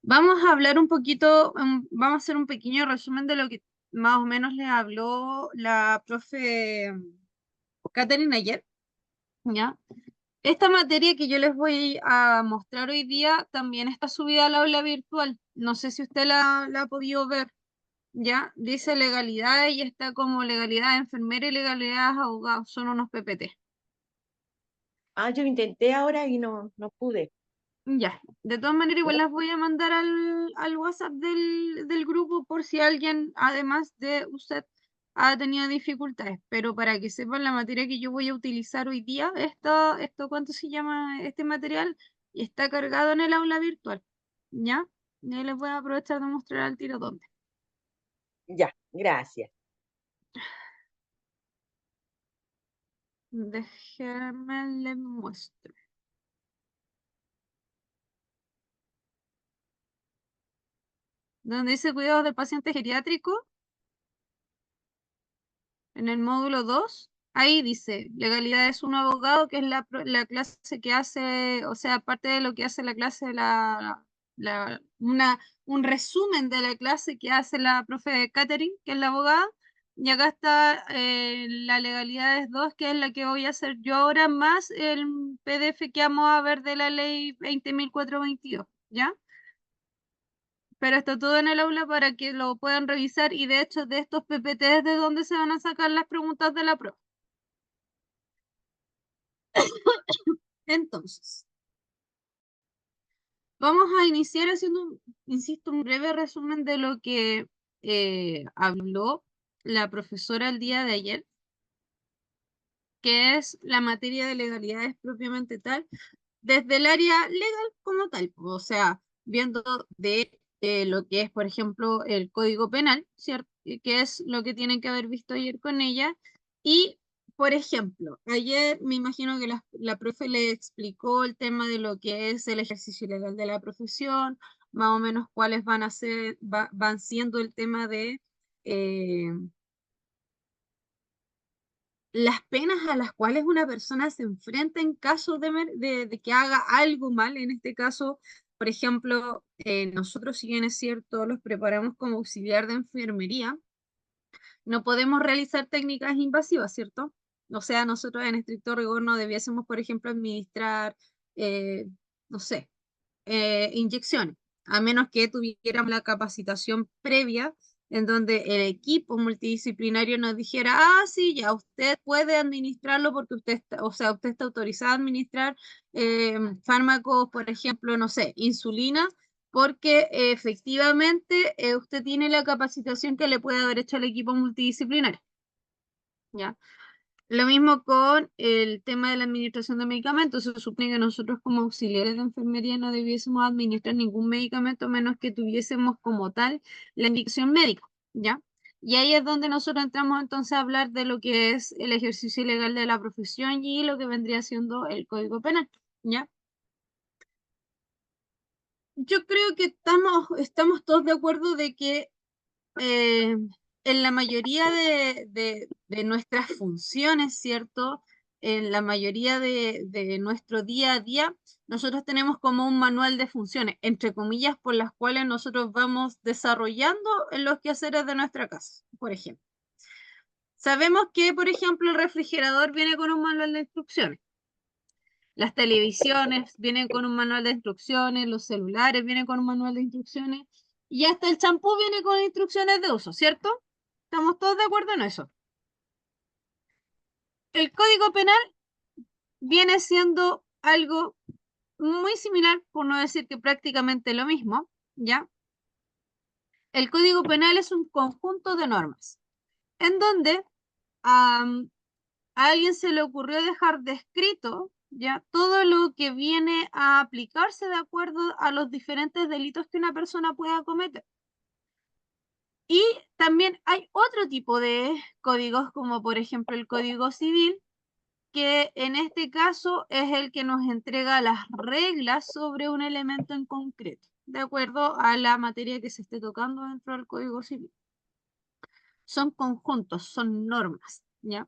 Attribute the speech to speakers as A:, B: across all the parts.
A: Vamos a hablar un poquito, vamos a hacer un pequeño resumen de lo que más o menos les habló la profe Catherine ayer, ¿ya? Esta materia que yo les voy a mostrar hoy día también está subida al aula virtual. No sé si usted la ha podido ver, ¿ya? Dice legalidad y está como legalidad de enfermera y legalidad de abogado. Son unos PPT.
B: Ah, yo intenté ahora y no pude.
A: Ya, de todas maneras igual
B: ¿Ya?
A: las voy a mandar al WhatsApp del grupo por si alguien, además de usted, ha tenido dificultades. Pero para que sepan la materia que yo voy a utilizar hoy día, ¿cuánto se llama este material? Y está cargado en el aula virtual. ¿Ya? Y ahí les voy a aprovechar de mostrar al tiro dónde.
B: Ya, gracias.
A: Déjenme les muestro. Donde dice cuidados del paciente geriátrico, en el módulo 2 ahí dice, legalidad es un abogado, que es la clase que hace, o sea, aparte de lo que hace la clase, un resumen de la clase que hace la profe de Catherine, que es la abogada, y acá está la legalidades 2 que es la que voy a hacer yo ahora, más el PDF que vamos a ver de la ley 20.422, ¿ya? Pero está todo en el aula para que lo puedan revisar y de hecho de estos PPT es de donde se van a sacar las preguntas de la prueba. Entonces, vamos a iniciar haciendo, insisto, un breve resumen de lo que habló la profesora el día de ayer, que es la materia de legalidades propiamente tal, desde el área legal como tal, o sea, viendo de lo que es, por ejemplo, el Código Penal, ¿cierto? Que es lo que tienen que haber visto ayer con ella. Y, por ejemplo, ayer me imagino que la profe le explicó el tema de lo que es el ejercicio ilegal de la profesión, más o menos cuáles van a ser, van siendo el tema de eh, las penas a las cuales una persona se enfrenta en caso de que haga algo mal. En este caso, por ejemplo, nosotros, si bien es cierto, los preparamos como auxiliar de enfermería, no podemos realizar técnicas invasivas, ¿cierto? O sea, nosotros en estricto rigor no debiésemos, por ejemplo, administrar, eh, no sé, inyecciones, a menos que tuviéramos la capacitación previa en donde el equipo multidisciplinario nos dijera, ah, sí, ya usted puede administrarlo porque usted está, o sea, usted está autorizado a administrar fármacos, por ejemplo, no sé, insulina, porque efectivamente usted tiene la capacitación que le puede haber hecho el equipo multidisciplinario. ¿Ya? Lo mismo con el tema de la administración de medicamentos. Se supone que nosotros como auxiliares de enfermería no debiésemos administrar ningún medicamento a menos que tuviésemos como tal la indicación médica, ¿ya? Y ahí es donde nosotros entramos entonces a hablar de lo que es el ejercicio ilegal de la profesión y lo que vendría siendo el Código Penal, ¿ya? Yo creo que estamos todos de acuerdo de que en la mayoría de nuestras funciones, ¿cierto? En la mayoría de nuestro día a día, nosotros tenemos como un manual de funciones, entre comillas, por las cuales nosotros vamos desarrollando en los quehaceres de nuestra casa, por ejemplo. Sabemos que, por ejemplo, el refrigerador viene con un manual de instrucciones. Las televisiones vienen con un manual de instrucciones, los celulares vienen con un manual de instrucciones y hasta el champú viene con instrucciones de uso, ¿cierto? ¿Estamos todos de acuerdo en eso? El Código Penal viene siendo algo muy similar, por no decir que prácticamente lo mismo, ¿ya? El Código Penal es un conjunto de normas en donde am, a alguien se le ocurrió dejar descrito ya todo lo que viene a aplicarse de acuerdo a los diferentes delitos que una persona pueda cometer. Y también hay otro tipo de códigos, como por ejemplo el Código Civil, que en este caso es el que nos entrega las reglas sobre un elemento en concreto, de acuerdo a la materia que se esté tocando dentro del Código Civil. Son conjuntos, son normas, ¿ya?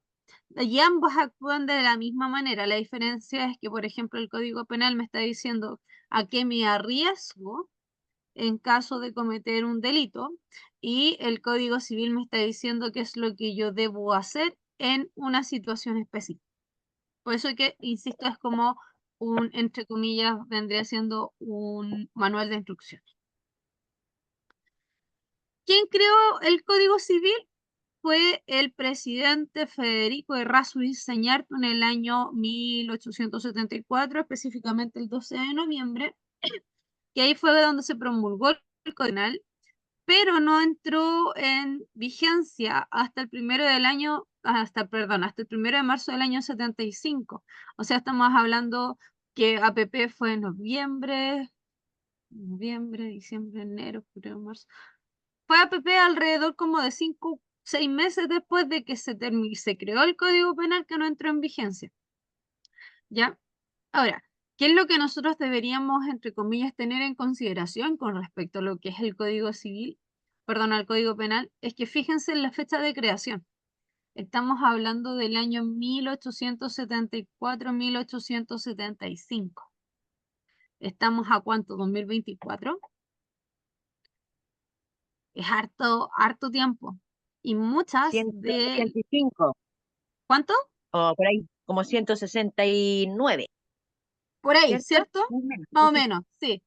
A: Y ambos actúan de la misma manera. La diferencia es que, por ejemplo, el Código Penal me está diciendo a qué me arriesgo en caso de cometer un delito, y el Código Civil me está diciendo qué es lo que yo debo hacer en una situación específica. Por eso que, insisto, es como un, entre comillas, vendría siendo un manual de instrucciones. ¿Quién creó el Código Civil? Fue el presidente Federico Errázuriz Sañarto en el año 1874, específicamente el 12 de noviembre, que ahí fue donde se promulgó el Código Penal, pero no entró en vigencia hasta el primero del año, hasta el 1 de marzo del año 75. O sea, estamos hablando que APP fue en noviembre, diciembre, enero, febrero, marzo. Fue APP alrededor como de 6 meses después de que se creó el Código Penal, que no entró en vigencia. ¿Ya? Ahora, ¿qué es lo que nosotros deberíamos, entre comillas, tener en consideración con respecto a lo que es el Código Civil, perdón, al Código Penal? Es que fíjense en la fecha de creación. Estamos hablando del año 1874-1875. ¿Estamos a cuánto? ¿2024? Es harto, harto tiempo. Y muchas de...
B: 185
A: ¿Cuánto?
B: o por ahí, como 169,
A: Por ahí,
B: ¿cierto?
A: ¿cierto?
B: Más o menos.
A: Más o menos, sí.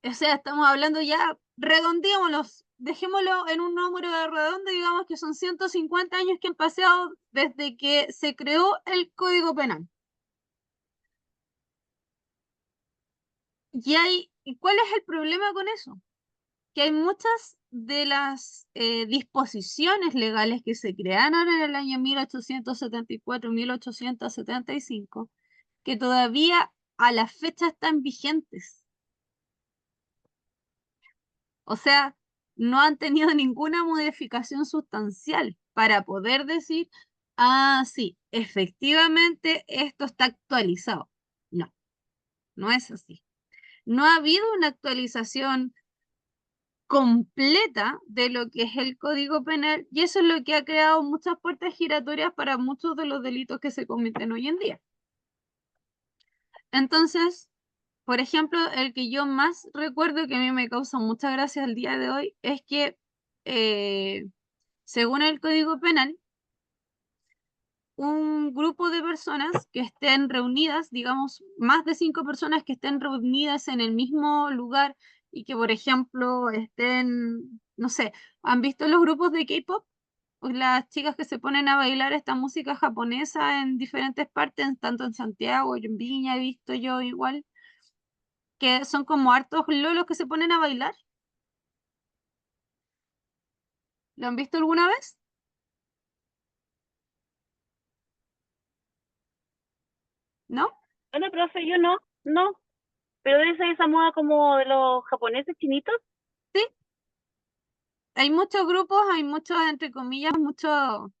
A: O sea, estamos hablando ya, redondeémoslos, dejémoslo en un número de redondo, digamos que son 150 años que han pasado desde que se creó el Código Penal. ¿Y cuál es el problema con eso? Que hay muchas de las disposiciones legales que se crearon en el año 1874-1875 que todavía a la fecha están vigentes. O sea, no han tenido ninguna modificación sustancial para poder decir, ah, sí, efectivamente esto está actualizado. No, no es así. No ha habido una actualización completa de lo que es el Código Penal y eso es lo que ha creado muchas puertas giratorias para muchos de los delitos que se cometen hoy en día. Entonces, por ejemplo, el que yo más recuerdo que a mí me causa mucha gracia al día de hoy es que, eh, según el Código Penal, un grupo de personas que estén reunidas, digamos, más de 5 personas que estén reunidas en el mismo lugar y que, por ejemplo, estén, no sé, ¿han visto los grupos de K-pop? Pues las chicas que se ponen a bailar esta música japonesa en diferentes partes, tanto en Santiago y en Viña, he visto yo igual, que son como hartos lolos que se ponen a bailar. ¿Lo han visto alguna vez? ¿No?
C: Hola, profe, yo no, no, pero debe ser esa moda como de los japoneses chinitos.
A: Sí, hay muchos grupos, hay muchos, entre comillas, muchos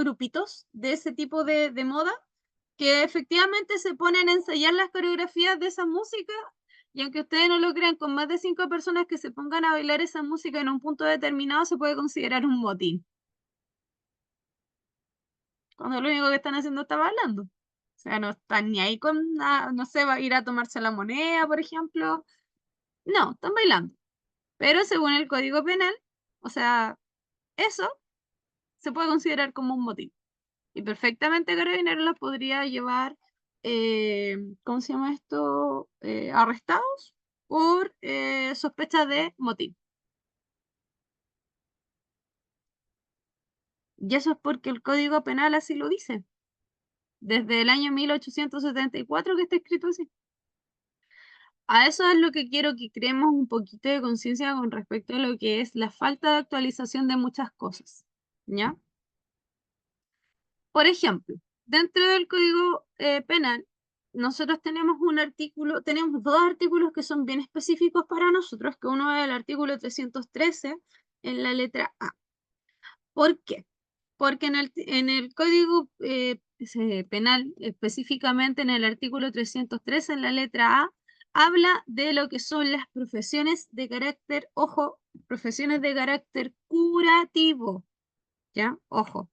A: grupitos de ese tipo de moda que efectivamente se ponen a ensayar las coreografías de esa música y aunque ustedes no lo crean, con más de 5 personas que se pongan a bailar esa música en un punto determinado se puede considerar un motín, cuando lo único que están haciendo está bailando. O sea, no están ni ahí con, no sé, va a ir a tomarse la moneda, por ejemplo. No, están bailando. Pero según el Código Penal, o sea, eso se puede considerar como un motín. Y perfectamente Carabineros los podría llevar, ¿cómo se llama esto? Arrestados por sospecha de motín. Y eso es porque el Código Penal así lo dice. Desde el año 1874 que está escrito así. A eso es lo que quiero que creemos un poquito de conciencia con respecto a lo que es la falta de actualización de muchas cosas. ¿Ya? Por ejemplo, dentro del Código Penal, nosotros tenemos tenemos dos artículos que son bien específicos para nosotros, que uno es el artículo 313 en la letra A. ¿Por qué? Porque en el Código Penal, específicamente en el artículo 313 en la letra A, habla de lo que son las profesiones de carácter, ojo, profesiones de carácter curativo, ¿ya? Ojo.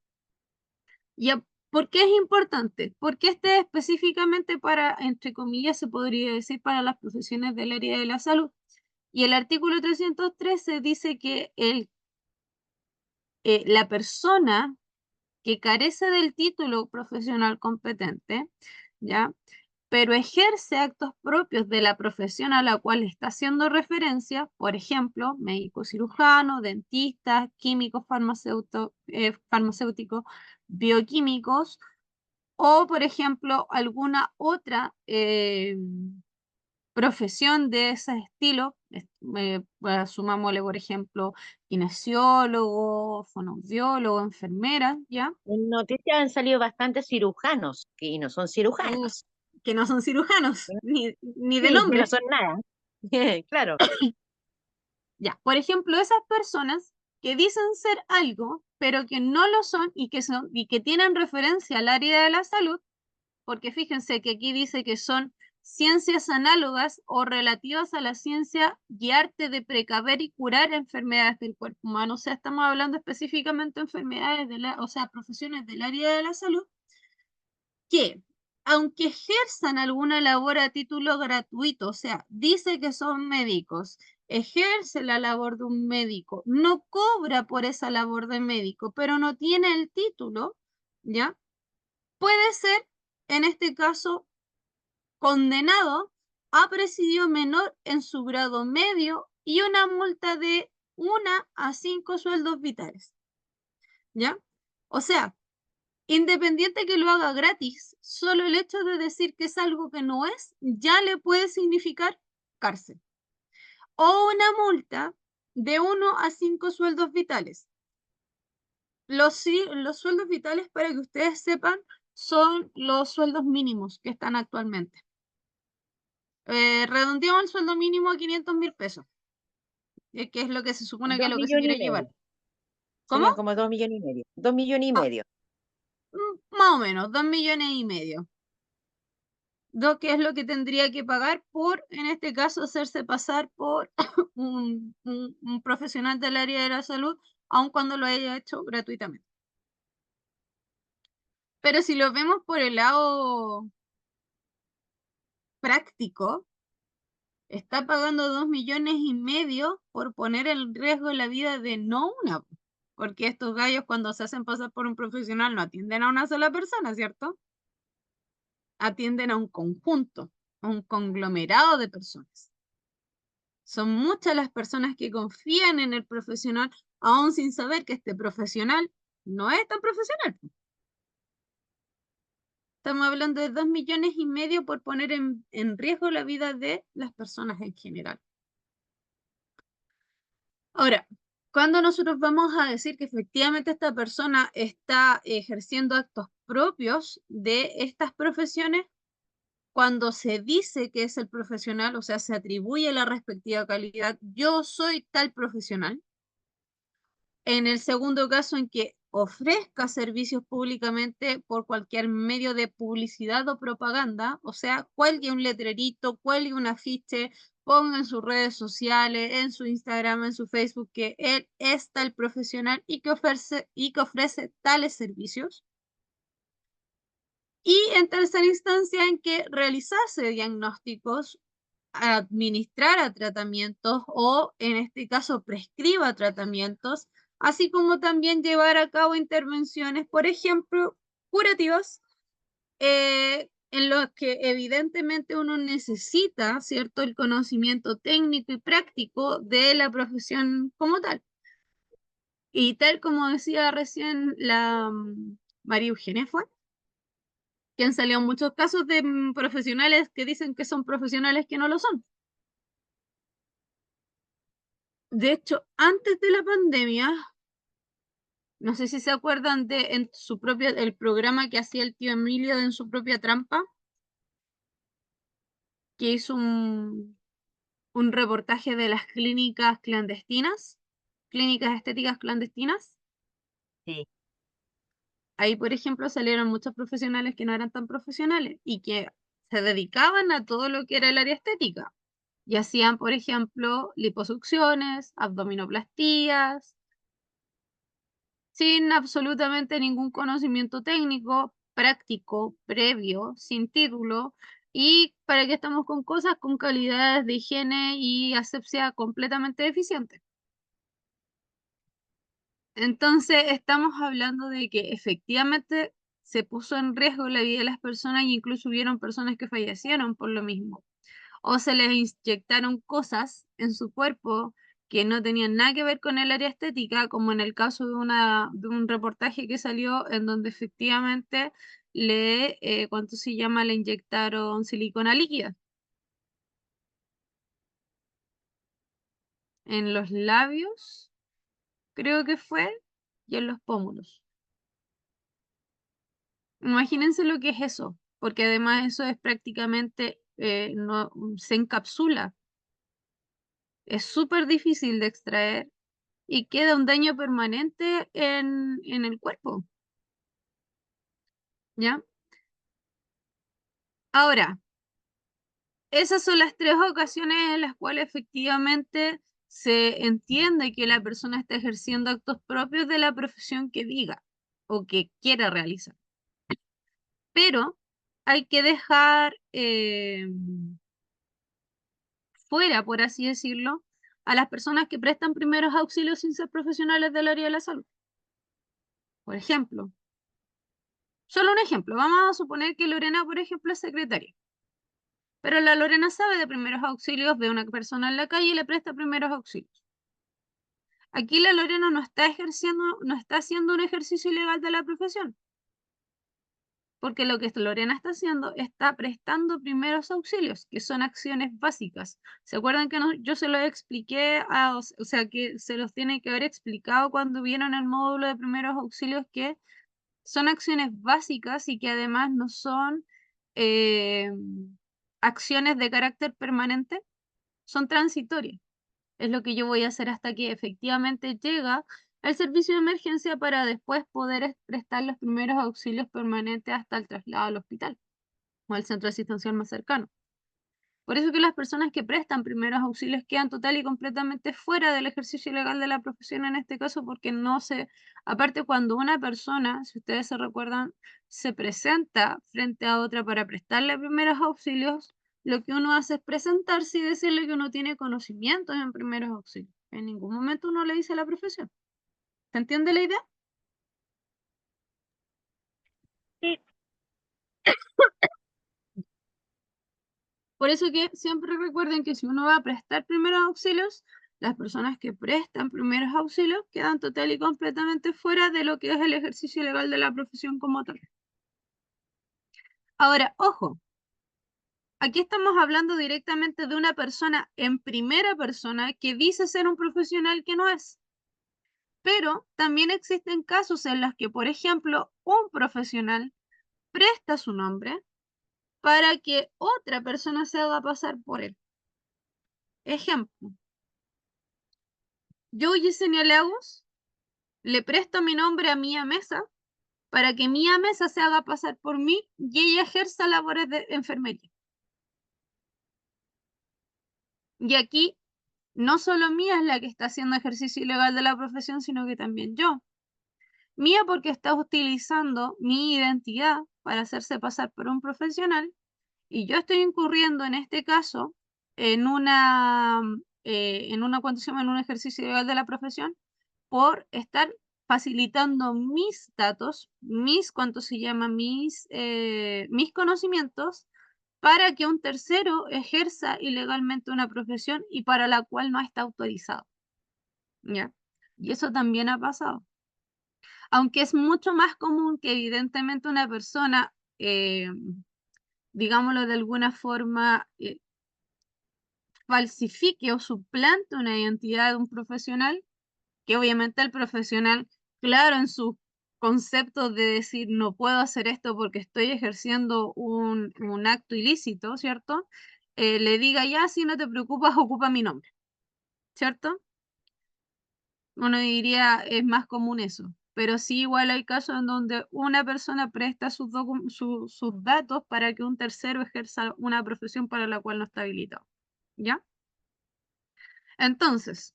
A: Y ¿Por qué es importante? Porque este es específicamente para, entre comillas, se podría decir para las profesiones del área de la salud. Y el artículo 313 dice que la persona que carece del título profesional competente, ¿ya? Pero ejerce actos propios de la profesión a la cual está haciendo referencia, por ejemplo, médico cirujano, dentista, químicos farmacéuticos, bioquímicos, o por ejemplo, alguna otra profesión de ese estilo, asumámosle, por ejemplo, kinesiólogo, fonoaudiólogo, enfermera, ¿ya?
B: En noticias han salido bastantes cirujanos que no son
A: Uf,
B: cirujanos.
A: que no son cirujanos, ni de
B: Sí, que no
A: nombre.
B: son nada. Claro.
A: Ya, por ejemplo, esas personas que dicen ser algo, pero que no lo son y que tienen referencia al área de la salud, porque fíjense que aquí dice que son ciencias análogas o relativas a la ciencia y arte de precaver y curar enfermedades del cuerpo humano. O sea, estamos hablando específicamente de enfermedades o sea, profesiones del área de la salud que, aunque ejerzan alguna labor a título gratuito, o sea, dice que son médicos, ejerce la labor de un médico, no cobra por esa labor de médico, pero no tiene el título, ¿ya? Puede ser, en este caso, condenado a presidio menor en su grado medio y una multa de 1 a 5 sueldos vitales, ¿ya? O sea, independiente que lo haga gratis, solo el hecho de decir que es algo que no es, ya le puede significar cárcel. O una multa de 1 a 5 sueldos vitales. Los sueldos vitales, para que ustedes sepan, son los sueldos mínimos que están actualmente. Redondeamos el sueldo mínimo a 500.000 pesos, que es lo que se supone que es
B: Dos
A: lo que se
B: millones
A: quiere
B: y
A: llevar.
B: medio.
A: ¿Cómo?
B: Serían como 2,5 millones. 2,5 millones.
A: Más o menos, 2,5 millones. ¿Qué es lo que tendría que pagar por, en este caso, hacerse pasar por un profesional del área de la salud, aun cuando lo haya hecho gratuitamente? Pero si lo vemos por el lado práctico, está pagando 2,5 millones por poner en riesgo la vida de no una, porque estos gallos cuando se hacen pasar por un profesional no atienden a una sola persona, ¿cierto? Atienden a un conjunto, a un conglomerado de personas. Son muchas las personas que confían en el profesional, aún sin saber que este profesional no es tan profesional. Estamos hablando de 2,5 millones por poner en riesgo la vida de las personas en general. Ahora, cuando nosotros vamos a decir que efectivamente esta persona está ejerciendo actos propios de estas profesiones, cuando se dice que es el profesional, o sea, se atribuye la respectiva calidad, yo soy tal profesional. En el segundo caso, en que ofrezca servicios públicamente por cualquier medio de publicidad o propaganda, o sea, cuelgue un letrerito, cuelgue un afiche, ponga en sus redes sociales, en su Instagram, en su Facebook, que él es tal profesional y que ofrece tales servicios. Y en tercera instancia, en que realizarse diagnósticos, administrar a tratamientos o, en este caso, prescriba tratamientos, así como también llevar a cabo intervenciones, por ejemplo, curativas, en los que evidentemente uno necesita, ¿cierto?, el conocimiento técnico y práctico de la profesión como tal. Y tal como decía recién la María Eugenia fue, que han salido muchos casos de profesionales que dicen que son profesionales que no lo son. De hecho, antes de la pandemia, no sé si se acuerdan de el programa que hacía el tío Emilio en su propia trampa, que hizo un reportaje de las clínicas clandestinas, clínicas estéticas clandestinas.
B: Sí.
A: Ahí, por ejemplo, salieron muchos profesionales que no eran tan profesionales y que se dedicaban a todo lo que era el área estética. Y hacían, por ejemplo, liposucciones, abdominoplastías, sin absolutamente ningún conocimiento técnico, práctico, previo, sin título, y para que estamos con cosas con calidades de higiene y asepsia completamente deficientes. Entonces, estamos hablando de que efectivamente se puso en riesgo la vida de las personas y incluso hubieron personas que fallecieron por lo mismo. O se les inyectaron cosas en su cuerpo que no tenían nada que ver con el área estética, como en el caso de un reportaje que salió en donde efectivamente ¿cuánto se llama? Le inyectaron silicona líquida en los labios, creo que fue, y en los pómulos. Imagínense lo que es eso, porque además eso es prácticamente, no, se encapsula. Es súper difícil de extraer y queda un daño permanente en el cuerpo, ¿ya? Ahora, esas son las tres ocasiones en las cuales efectivamente se entiende que la persona está ejerciendo actos propios de la profesión que diga o que quiera realizar. Pero hay que dejar fuera, por así decirlo, a las personas que prestan primeros auxilios sin ser profesionales del área de la salud. Por ejemplo, solo un ejemplo, vamos a suponer que Lorena, por ejemplo, es secretaria, pero la Lorena sabe de primeros auxilios, ve a una persona en la calle y le presta primeros auxilios. Aquí la Lorena no está ejerciendo, no está haciendo un ejercicio ilegal de la profesión, porque lo que Lorena está haciendo está prestando primeros auxilios, que son acciones básicas. ¿Se acuerdan que yo se lo expliqué, o sea, que se los tiene que haber explicado cuando vieron el módulo de primeros auxilios, que son acciones básicas y que además no son eh, acciones de carácter permanente, son transitorias? Es lo que yo voy a hacer hasta que efectivamente llega el servicio de emergencia para después poder prestar los primeros auxilios permanentes hasta el traslado al hospital o al centro asistencial más cercano. Por eso que las personas que prestan primeros auxilios quedan total y completamente fuera del ejercicio legal de la profesión en este caso, porque no se, aparte cuando una persona, si ustedes se recuerdan, se presenta frente a otra para prestarle primeros auxilios, lo que uno hace es presentarse y decirle que uno tiene conocimientos en primeros auxilios. En ningún momento uno le dice la profesión. ¿Se entiende la idea?
C: Sí,
A: Por eso que siempre recuerden que si uno va a prestar primeros auxilios, las personas que prestan primeros auxilios quedan total y completamente fuera de lo que es el ejercicio legal de la profesión como tal. Ahora, ojo, aquí estamos hablando directamente de una persona en primera persona que dice ser un profesional que no es. Pero también existen casos en los que, por ejemplo, un profesional presta su nombre para que otra persona se haga pasar por él. Ejemplo, yo, Yesenia Lagos, le presto mi nombre a Mía Mesa para que Mía Mesa se haga pasar por mí y ella ejerza labores de enfermería. Y aquí no solo Mía es la que está haciendo ejercicio ilegal de la profesión, sino que también yo. Mía porque está utilizando mi identidad para hacerse pasar por un profesional y yo estoy incurriendo en este caso ¿cuánto se llama? En un ejercicio ilegal de la profesión por estar facilitando mis datos, ¿cuánto se llama? Mis conocimientos para que un tercero ejerza ilegalmente una profesión y para la cual no está autorizado, ¿ya? Y eso también ha pasado. Aunque es mucho más común que evidentemente una persona, digámoslo de alguna forma, falsifique o suplante una identidad de un profesional, que obviamente el profesional, claro, en su concepto de decir no puedo hacer esto porque estoy ejerciendo un acto ilícito, ¿cierto? Le diga ya, si no te preocupas, ocupa mi nombre, ¿cierto? Uno diría es más común eso, pero sí igual hay casos en donde una persona presta sus datos para que un tercero ejerza una profesión para la cual no está habilitado, ¿ya? Entonces,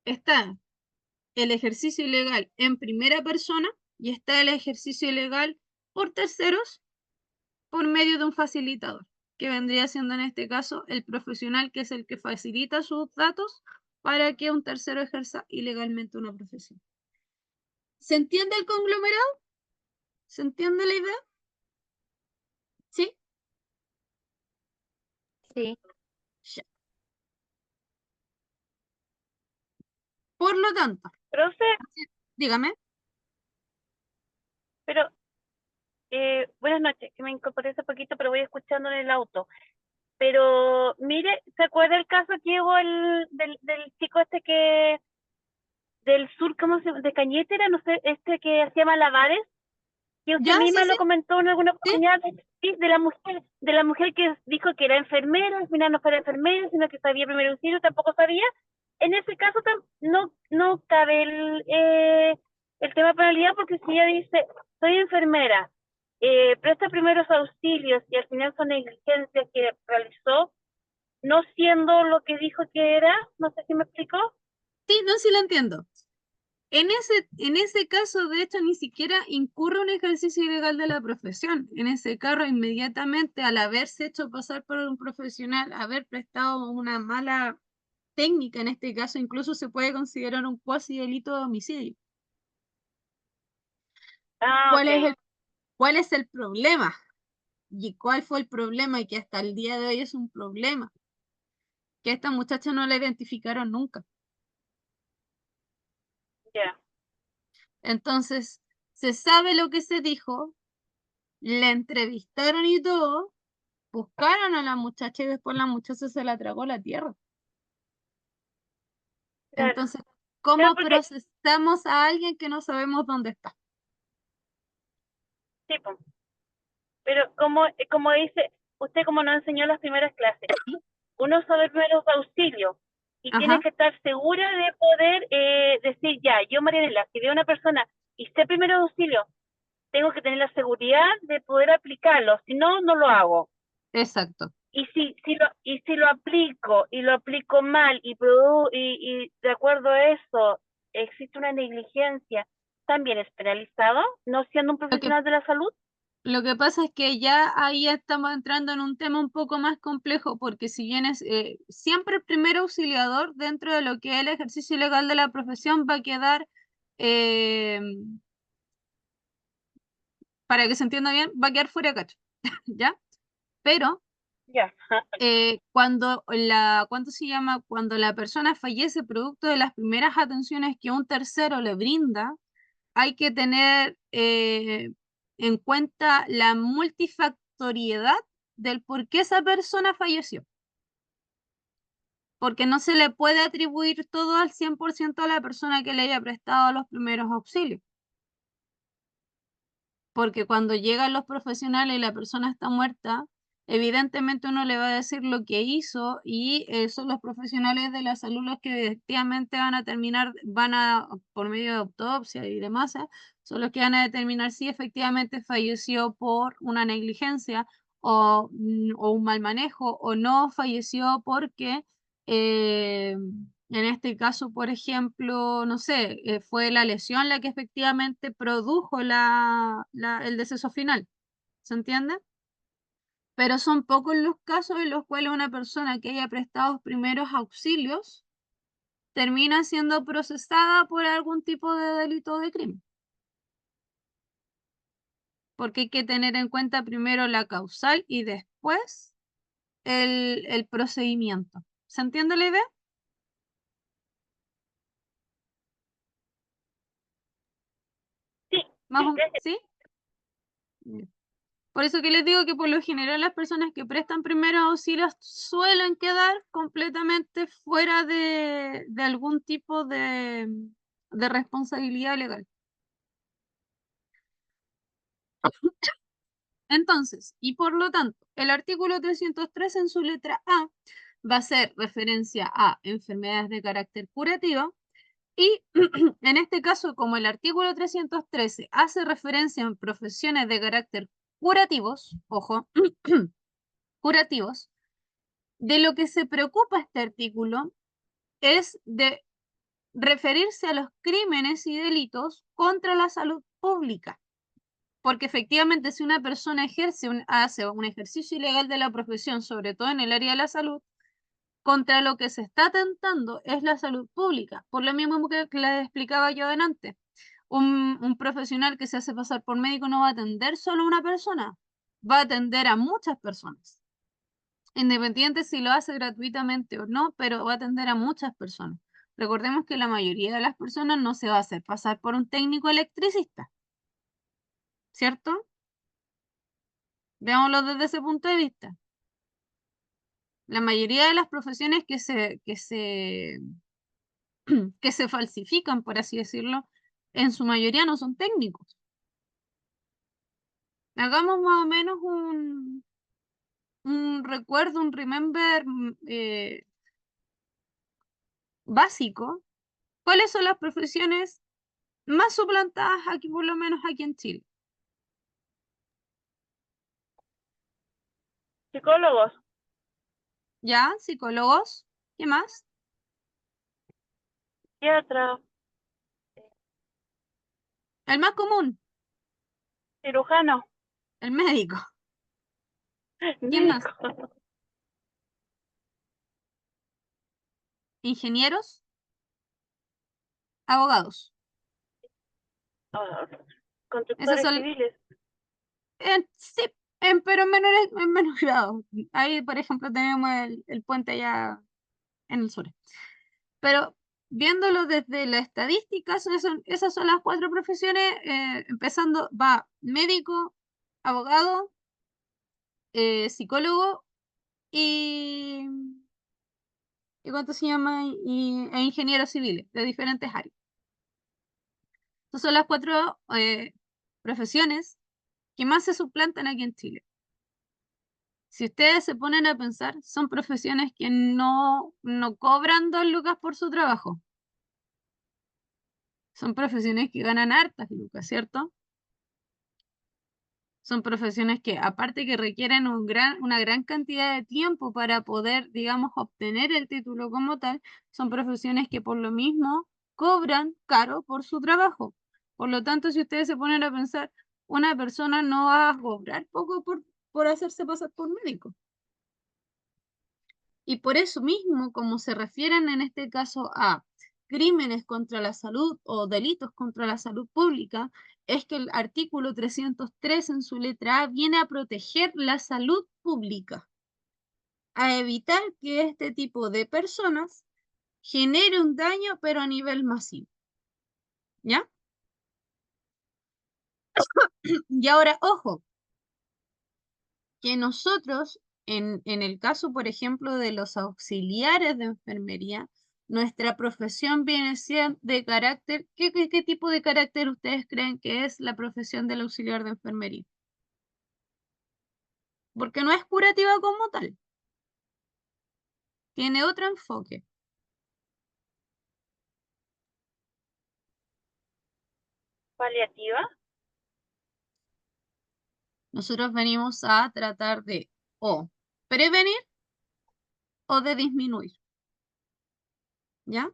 A: está el ejercicio ilegal en primera persona, y está el ejercicio ilegal por terceros por medio de un facilitador, que vendría siendo en este caso el profesional, que es el que facilita sus datos para que un tercero ejerza ilegalmente una profesión. ¿Se entiende el conglomerado? ¿Se entiende la idea? ¿Sí?
C: Sí.
A: Ya. Por lo tanto,
C: Profe,
A: dígame.
C: pero buenas noches, que me incorporé hace poquito, pero voy escuchando en el auto. Pero mire, ¿se acuerda el caso que hubo del chico este que del sur, ¿cómo se llama? De Cañete era, no sé, este que hacía malabares, que usted
A: ¿Ya? Sí,
C: misma
A: sí,
C: lo comentó en alguna
A: sí.
C: oportunidad, sí, de la mujer que dijo que era enfermera, al final no fue enfermera, sino que sabía primer auxilio, tampoco sabía. En ese caso no cabe el tema de penalidad, porque si ella dice, soy enfermera, presta primeros auxilios y al final son negligencias que realizó, no siendo lo que dijo que era, no sé si me explicó.
A: Sí, no, sí lo entiendo. En ese caso, de hecho, ni siquiera incurre un ejercicio ilegal de la profesión. En ese caso, inmediatamente, al haberse hecho pasar por un profesional, haber prestado una mala técnica, en este caso, incluso se puede considerar un cuasi delito de homicidio.
C: Ah,
A: ¿Cuál es
C: ok.
A: el, cuál es el problema? ¿Y cuál fue el problema? Y que hasta el día de hoy es un problema. Que a esta muchacha no la identificaron nunca.
C: Ya.
A: Entonces, se sabe lo que se dijo, la entrevistaron y todo, buscaron a la muchacha y después la muchacha se la tragó la tierra.
C: Claro.
A: Entonces,
C: Claro,
A: ¿cómo
C: porque,
A: procesamos a alguien que no sabemos dónde está?
C: sí, po. Pero como dice, usted como nos enseñó en las primeras clases, uno sabe primeros auxilios y tiene
A: Ajá,
C: que estar segura de poder decir, ya, yo Marianela, si veo a una persona y sé primeros auxilios, tengo que tener la seguridad de poder aplicarlo, si no, no lo hago.
A: exacto.
C: Y si lo aplico y lo aplico mal y de acuerdo a eso existe una negligencia, ¿también es penalizado no siendo un
A: Lo que,
C: profesional de la salud?
A: lo que pasa es que ya ahí estamos entrando en un tema un poco más complejo, porque si bien es siempre el primer auxiliador dentro de lo que es el ejercicio ilegal de la profesión va a quedar, eh, para que se entienda bien, va a quedar fuera de cacho, ¿ya? Pero
C: Ya.
A: ¿cuánto se llama? Cuando la persona fallece producto de las primeras atenciones que un tercero le brinda, hay que tener en cuenta la multifactoriedad del por qué esa persona falleció. Porque no se le puede atribuir todo al 100% a la persona que le haya prestado los primeros auxilios. Porque cuando llegan los profesionales y la persona está muerta, evidentemente uno le va a decir lo que hizo y son los profesionales de la salud los que efectivamente van a terminar, por medio de autopsia y demás, son los que van a determinar si efectivamente falleció por una negligencia o un mal manejo o no falleció porque en este caso, por ejemplo, no sé, fue la lesión la que efectivamente produjo el deceso final. ¿Se entiende? Pero son pocos los casos en los cuales una persona que haya prestado primeros auxilios termina siendo procesada por algún tipo de delito de crimen. Porque hay que tener en cuenta primero la causal y después el procedimiento. ¿Se entiende la idea?
C: Sí,
A: Más
C: sí,
A: o-
C: gracias.
A: ¿Sí? Por eso que les digo que por lo general las personas que prestan primeros auxilios suelen quedar completamente fuera de algún tipo de responsabilidad legal. Entonces, y por lo tanto, el artículo 303 en su letra A va a hacer referencia a enfermedades de carácter curativo y en este caso, como el artículo 313 hace referencia en profesiones de carácter curativos, ojo, curativos, de lo que se preocupa este artículo es de referirse a los crímenes y delitos contra la salud pública. Porque efectivamente si una persona hace un ejercicio ilegal de la profesión, sobre todo en el área de la salud, contra lo que se está atentando es la salud pública. Por lo mismo que les explicaba yo adelante. Un profesional que se hace pasar por médico no va a atender solo a una persona, va a atender a muchas personas. Independiente si lo hace gratuitamente o no, pero va a atender a muchas personas. Recordemos que la mayoría de las personas no se va a hacer pasar por un técnico electricista, ¿cierto? Veámoslo desde ese punto de vista. La mayoría de las profesiones que se falsifican, por así decirlo, en su mayoría no son técnicos. Hagamos más o menos un recuerdo, un remember básico. ¿Cuáles son las profesiones más suplantadas aquí, por lo menos aquí en Chile?
C: Psicólogos,
A: ¿Ya? Psicólogos. ¿Qué más?
C: psiquiatras,
A: El más común,
C: cirujanos,
A: el médico. ¿Quién más?
C: médicos,
A: Ingenieros, abogados.
C: ah,
A: Esas
C: constructores
A: son,
C: civiles.
A: sí, pero en menor grado. Ahí, por ejemplo, tenemos el puente allá en el sur. Pero viéndolo desde la estadística, esas son las cuatro profesiones, empezando, va médico, abogado, psicólogo y, ¿cuánto se llama? E ingenieros civiles de diferentes áreas. Estas son las cuatro profesiones que más se suplantan aquí en Chile. Si ustedes se ponen a pensar, son profesiones que no cobran 2 lucas por su trabajo. Son profesiones que ganan hartas lucas, ¿cierto? Son profesiones que, aparte que requieren una gran cantidad de tiempo para poder, digamos, obtener el título como tal, son profesiones que por lo mismo cobran caro por su trabajo. Por lo tanto, si ustedes se ponen a pensar, una persona no va a cobrar poco por hacerse pasar por médico. Y por eso mismo, como se refieren en este caso a crímenes contra la salud o delitos contra la salud pública, es que el artículo 303 en su letra A viene a proteger la salud pública, a evitar que este tipo de personas genere un daño, pero a nivel masivo. ¿Ya? Y ahora, ojo, que nosotros, en el caso, por ejemplo, de los auxiliares de enfermería, nuestra profesión viene siendo de carácter, ¿qué tipo de carácter ustedes creen que es la profesión del auxiliar de enfermería? Porque no es curativa como tal, tiene otro enfoque.
C: Paliativa,
A: Nosotros venimos a tratar de o prevenir o de disminuir, ¿ya?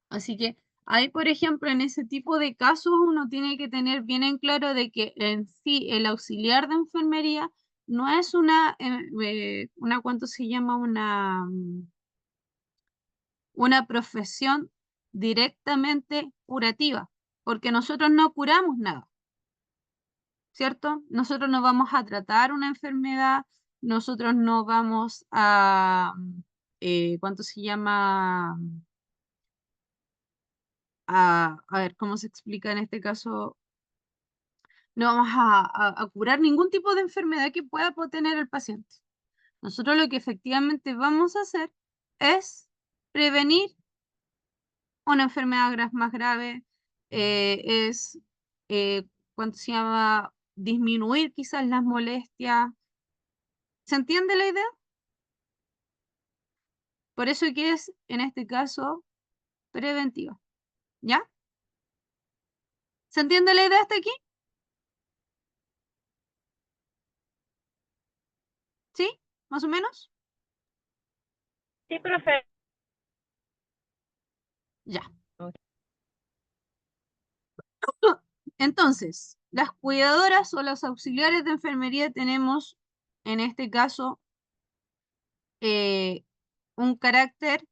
A: Así que ahí, por ejemplo, en ese tipo de casos uno tiene que tener bien en claro de que en sí el auxiliar de enfermería no es ¿cuánto se llama? Una profesión directamente curativa, porque nosotros no curamos nada, ¿cierto? Nosotros no vamos a tratar una enfermedad, nosotros no vamos ¿cuánto se llama? A ver, ¿cómo se explica en este caso? No vamos a curar ningún tipo de enfermedad que pueda tener el paciente. Nosotros lo que efectivamente vamos a hacer es prevenir una enfermedad más grave, es, ¿cuánto se llama? Disminuir quizás las molestias. ¿Se entiende la idea? Por eso que es, en este caso, preventiva. ¿Ya? ¿Se entiende la idea hasta aquí? ¿Sí? ¿Más o menos?
C: sí, profe.
A: Ya. Entonces, las cuidadoras o los auxiliares de enfermería tenemos, en este caso, un carácter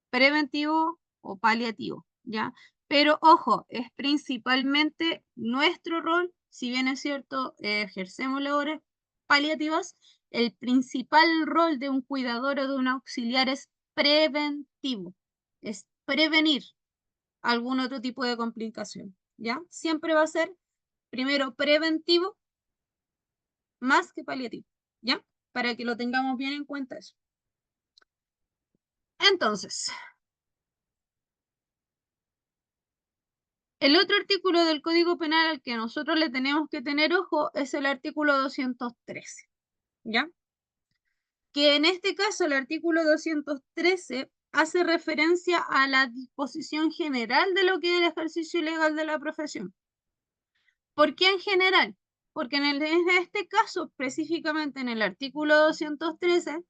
A: preventivo o paliativo, ¿ya? Pero ojo, es principalmente nuestro rol, si bien es cierto, ejercemos labores paliativas, el principal rol de un cuidador o de un auxiliar es preventivo, es prevenir algún otro tipo de complicación, ¿ya? Siempre va a ser primero preventivo más que paliativo, ¿ya? Para que lo tengamos bien en cuenta eso. Entonces, el otro artículo del Código Penal al que nosotros le tenemos que tener ojo es el artículo 213, ¿ya? Que en este caso el artículo 213 hace referencia a la disposición general de lo que es el ejercicio ilegal de la profesión. ¿Por qué en general? Porque en este caso, específicamente en el artículo 213,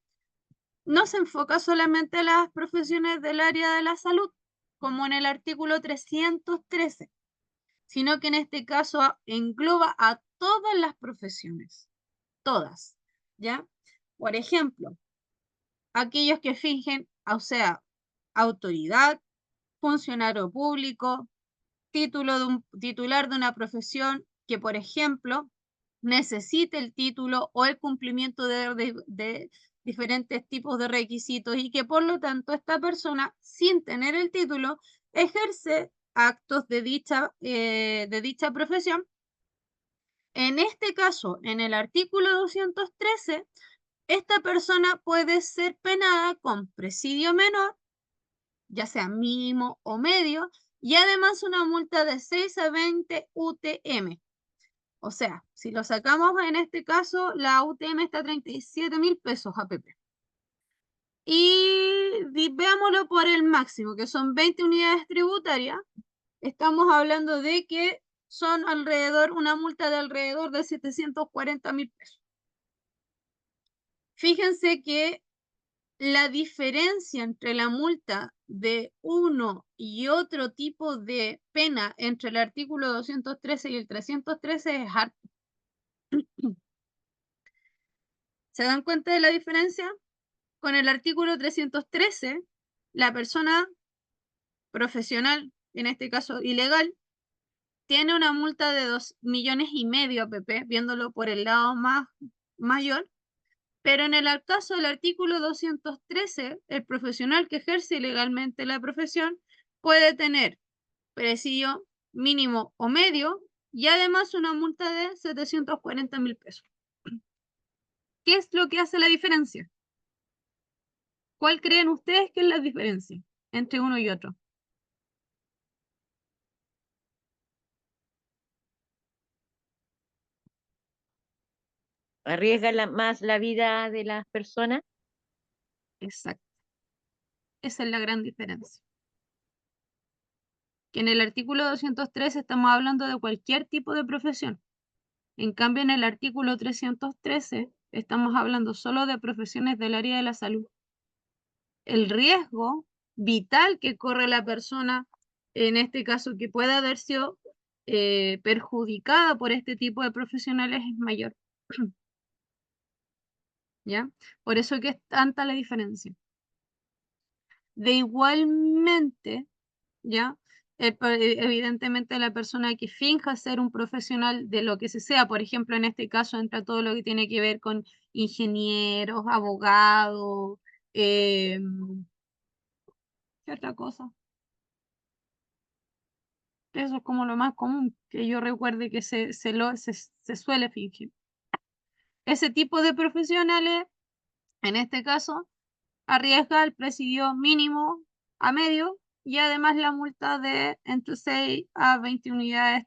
A: no se enfoca solamente a las profesiones del área de la salud, como en el artículo 313, sino que en este caso engloba a todas las profesiones, todas, ¿ya? Por ejemplo, aquellos que fingen, o sea, autoridad, funcionario público, titular de una profesión que, por ejemplo, necesite el título o el cumplimiento de diferentes tipos de requisitos y que por lo tanto esta persona, sin tener el título, ejerce actos de dicha profesión. En este caso, en el artículo 213, esta persona puede ser penada con presidio menor, ya sea mínimo o medio, y además una multa de 6 a 20 UTM. O sea, si lo sacamos en este caso, la UTM está a 37.000 pesos APP. Y veámoslo por el máximo, que son 20 unidades tributarias. Estamos hablando de que son una multa de alrededor de 740.000 pesos. Fíjense que la diferencia entre la multa de uno y otro tipo de pena entre el artículo 213 y el 313 es harto. ¿Se dan cuenta de la diferencia? Con el artículo 313, la persona profesional, en este caso ilegal, tiene una multa de 2,5 millones APP, viéndolo por el lado más mayor. Pero en el caso del artículo 213, el profesional que ejerce ilegalmente la profesión puede tener presidio mínimo o medio y además una multa de 740.000 pesos. ¿Qué es lo que hace la diferencia? ¿Cuál creen ustedes que es la diferencia entre uno y otro?
B: Arriesga más la vida de las personas.
A: Exacto. Esa es la gran diferencia. Que en el artículo 203 estamos hablando de cualquier tipo de profesión. En cambio, en el artículo 313 estamos hablando solo de profesiones del área de la salud. El riesgo vital que corre la persona, en este caso que puede haber sido perjudicada por este tipo de profesionales, es mayor. ¿Ya? Por eso que es tanta la diferencia. De igualmente, ¿ya? Evidentemente la persona que finja ser un profesional de lo que sea, por ejemplo, en este caso entra todo lo que tiene que ver con ingenieros, abogados, ¿qué otra cosa? Eso es como lo más común que yo recuerde que se suele fingir. Ese tipo de profesionales, en este caso, arriesga el presidio mínimo a medio y además la multa de entre 6 a 20 unidades,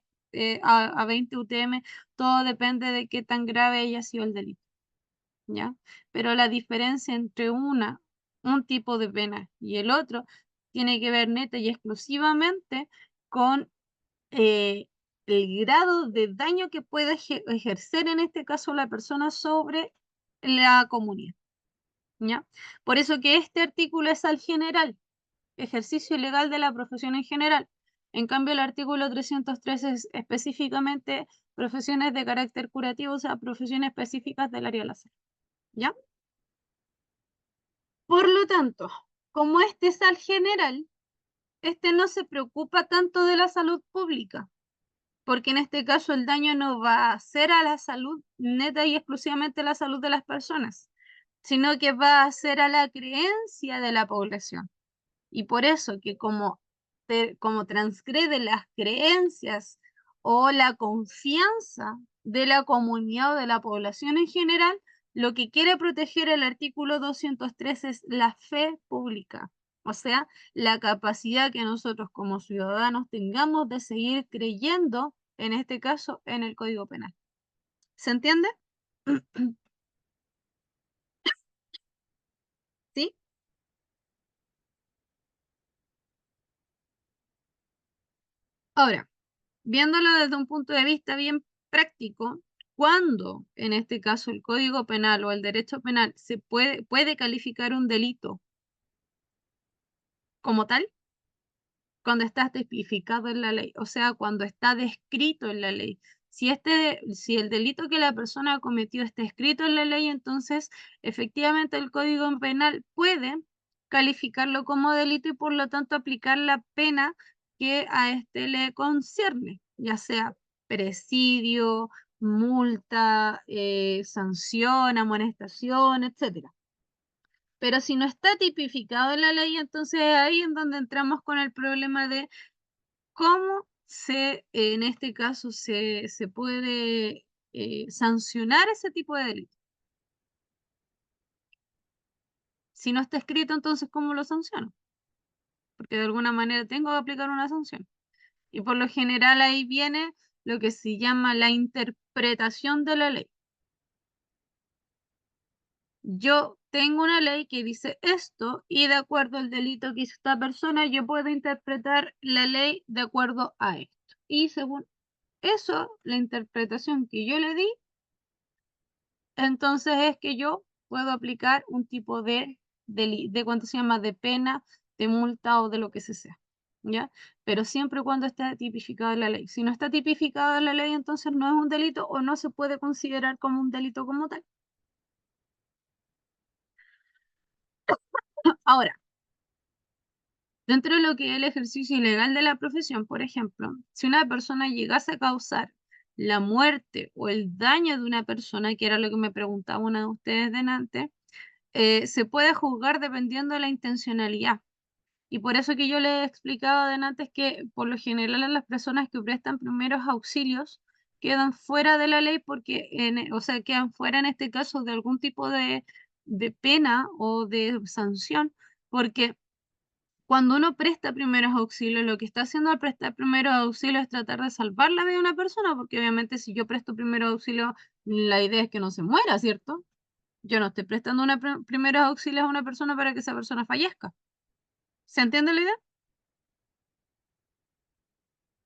A: a 20 UTM, todo depende de qué tan grave haya sido el delito, ¿ya? Pero la diferencia entre un tipo de pena y el otro tiene que ver neta y exclusivamente con el grado de daño que puede ejercer en este caso la persona sobre la comunidad, ¿ya? Por eso que este artículo es al general, ejercicio ilegal de la profesión en general. En cambio, el artículo 313 es específicamente profesiones de carácter curativo, o sea, profesiones específicas del área de la salud. ¿Ya? Por lo tanto, como este es al general, este no se preocupa tanto de la salud pública, porque en este caso el daño no va a ser a la salud neta y exclusivamente la salud de las personas, sino que va a ser a la creencia de la población. Y por eso que como transgrede las creencias o la confianza de la comunidad o de la población en general, lo que quiere proteger el artículo 203 es la fe pública, o sea, la capacidad que nosotros como ciudadanos tengamos de seguir creyendo, en este caso, en el Código Penal. ¿Se entiende? ¿Sí? Ahora, viéndolo desde un punto de vista bien práctico, cuando en este caso el Código Penal o el derecho penal puede calificar un delito como tal, cuando está tipificado en la ley, o sea, cuando está descrito en la ley. Si el delito que la persona cometió está escrito en la ley, entonces efectivamente el Código Penal puede calificarlo como delito y por lo tanto aplicar la pena que a este le concierne, ya sea presidio, multa, sanción, amonestación, etcétera. Pero si no está tipificado en la ley, entonces ahí en donde entramos con el problema de cómo en este caso, se puede sancionar ese tipo de delito. Si no está escrito, entonces, ¿cómo lo sanciono? Porque de alguna manera tengo que aplicar una sanción. Y por lo general ahí viene lo que se llama la interpretación de la ley. Yo tengo una ley que dice esto y de acuerdo al delito que hizo esta persona, yo puedo interpretar la ley de acuerdo a esto. Y según eso, la interpretación que yo le di, entonces es que yo puedo aplicar un tipo de cuánto se llama, de pena, de multa o de lo que sea, ¿ya? Pero siempre y cuando esté tipificado en la ley. Si no está tipificado en la ley, entonces no es un delito o no se puede considerar como un delito como tal. Ahora, dentro de lo que es el ejercicio ilegal de la profesión, por ejemplo, si una persona llegase a causar la muerte o el daño de una persona, que era lo que me preguntaba una de ustedes delante, se puede juzgar dependiendo de la intencionalidad. Y por eso que yo les he explicado antes que por lo general las personas que prestan primeros auxilios quedan fuera de la ley porque, o sea, quedan fuera en este caso de algún tipo de pena o de sanción, porque cuando uno presta primeros auxilios, lo que está haciendo al prestar primeros auxilios es tratar de salvar la vida de una persona, porque obviamente si yo presto primeros auxilios, la idea es que no se muera, ¿cierto? Yo no estoy prestando primeros auxilios a una persona para que esa persona fallezca. ¿Se entiende la idea?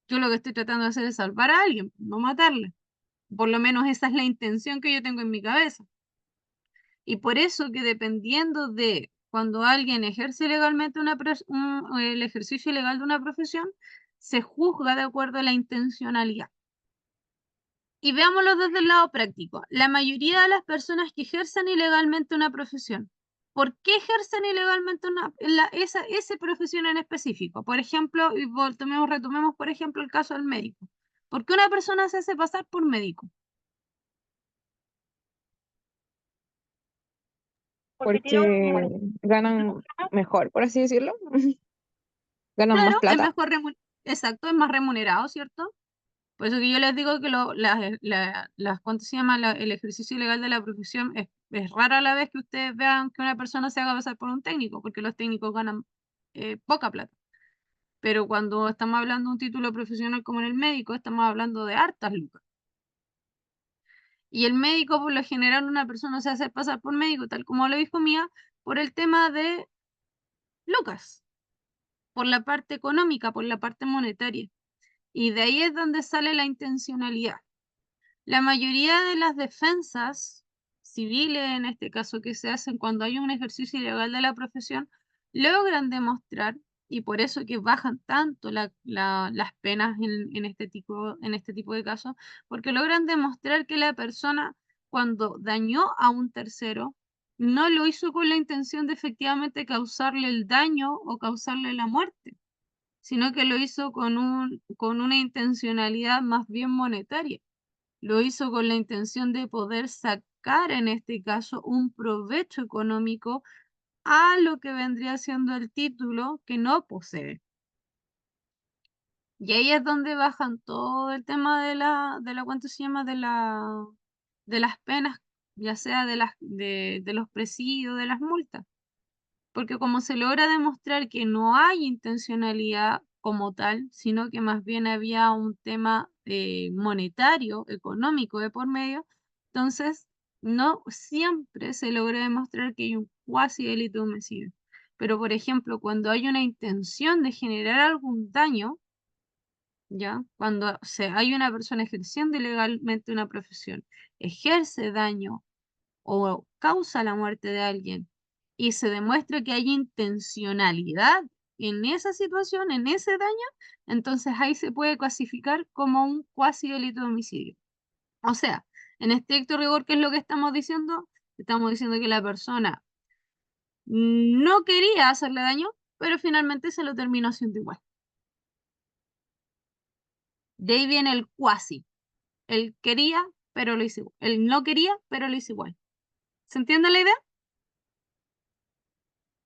A: Yo lo que estoy tratando de hacer es salvar a alguien, no matarle. Por lo menos esa es la intención que yo tengo en mi cabeza. Y por eso que dependiendo de cuando alguien ejerce legalmente el ejercicio ilegal de una profesión, se juzga de acuerdo a la intencionalidad. Y veámoslo desde el lado práctico. La mayoría de las personas que ejercen ilegalmente una profesión, ¿por qué ejercen ilegalmente esa profesión en específico? Por ejemplo, y retomemos por ejemplo el caso del médico. ¿Por qué una persona se hace pasar por médico?
C: Porque tiene
B: porque ganan mejor, por así decirlo. Ganan más
A: Claro, es
B: plata.
A: mejor exacto, es más remunerado, ¿cierto? Por eso que yo les digo que ¿cuánto se llama? El ejercicio ilegal de la profesión es rara la vez que ustedes vean que una persona se haga pasar por un técnico, porque los técnicos ganan poca plata. Pero cuando estamos hablando de un título profesional como en el médico, estamos hablando de hartas lucas. Y el médico, por lo general, una persona se hace pasar por médico, tal como lo dijo Mía, por el tema de lucas, por la parte económica, por la parte monetaria. Y de ahí es donde sale la intencionalidad. La mayoría de las defensas civiles, en este caso, que se hacen cuando hay un ejercicio ilegal de la profesión, logran demostrar y por eso que bajan tanto las penas en este tipo de casos, porque logran demostrar que la persona cuando dañó a un tercero, no lo hizo con la intención de efectivamente causarle el daño o causarle la muerte, sino que lo hizo con una intencionalidad más bien monetaria. Lo hizo con la intención de poder sacar, en este caso, un provecho económico a lo que vendría siendo el título que no posee. Y ahí es donde bajan todo el tema ¿cuánto se llama? De las penas, ya sea de los presidios, de las multas. Porque como se logra demostrar que no hay intencionalidad como tal, sino que más bien había un tema monetario, económico de por medio, entonces no siempre se logra demostrar que hay un cuasi delito de homicidio. Pero, por ejemplo, cuando hay una intención de generar algún daño, ¿ya? Cuando hay una persona ejerciendo ilegalmente una profesión, ejerce daño o causa la muerte de alguien y se demuestra que hay intencionalidad en esa situación, en ese daño, entonces ahí se puede clasificar como un cuasi delito de homicidio. O sea, en estricto rigor, ¿qué es lo que estamos diciendo? Estamos diciendo que la persona no quería hacerle daño, pero finalmente se lo terminó haciendo igual. De ahí viene el cuasi. Él quería, pero lo hizo igual. Él no quería, pero lo hizo igual. ¿Se entiende la idea?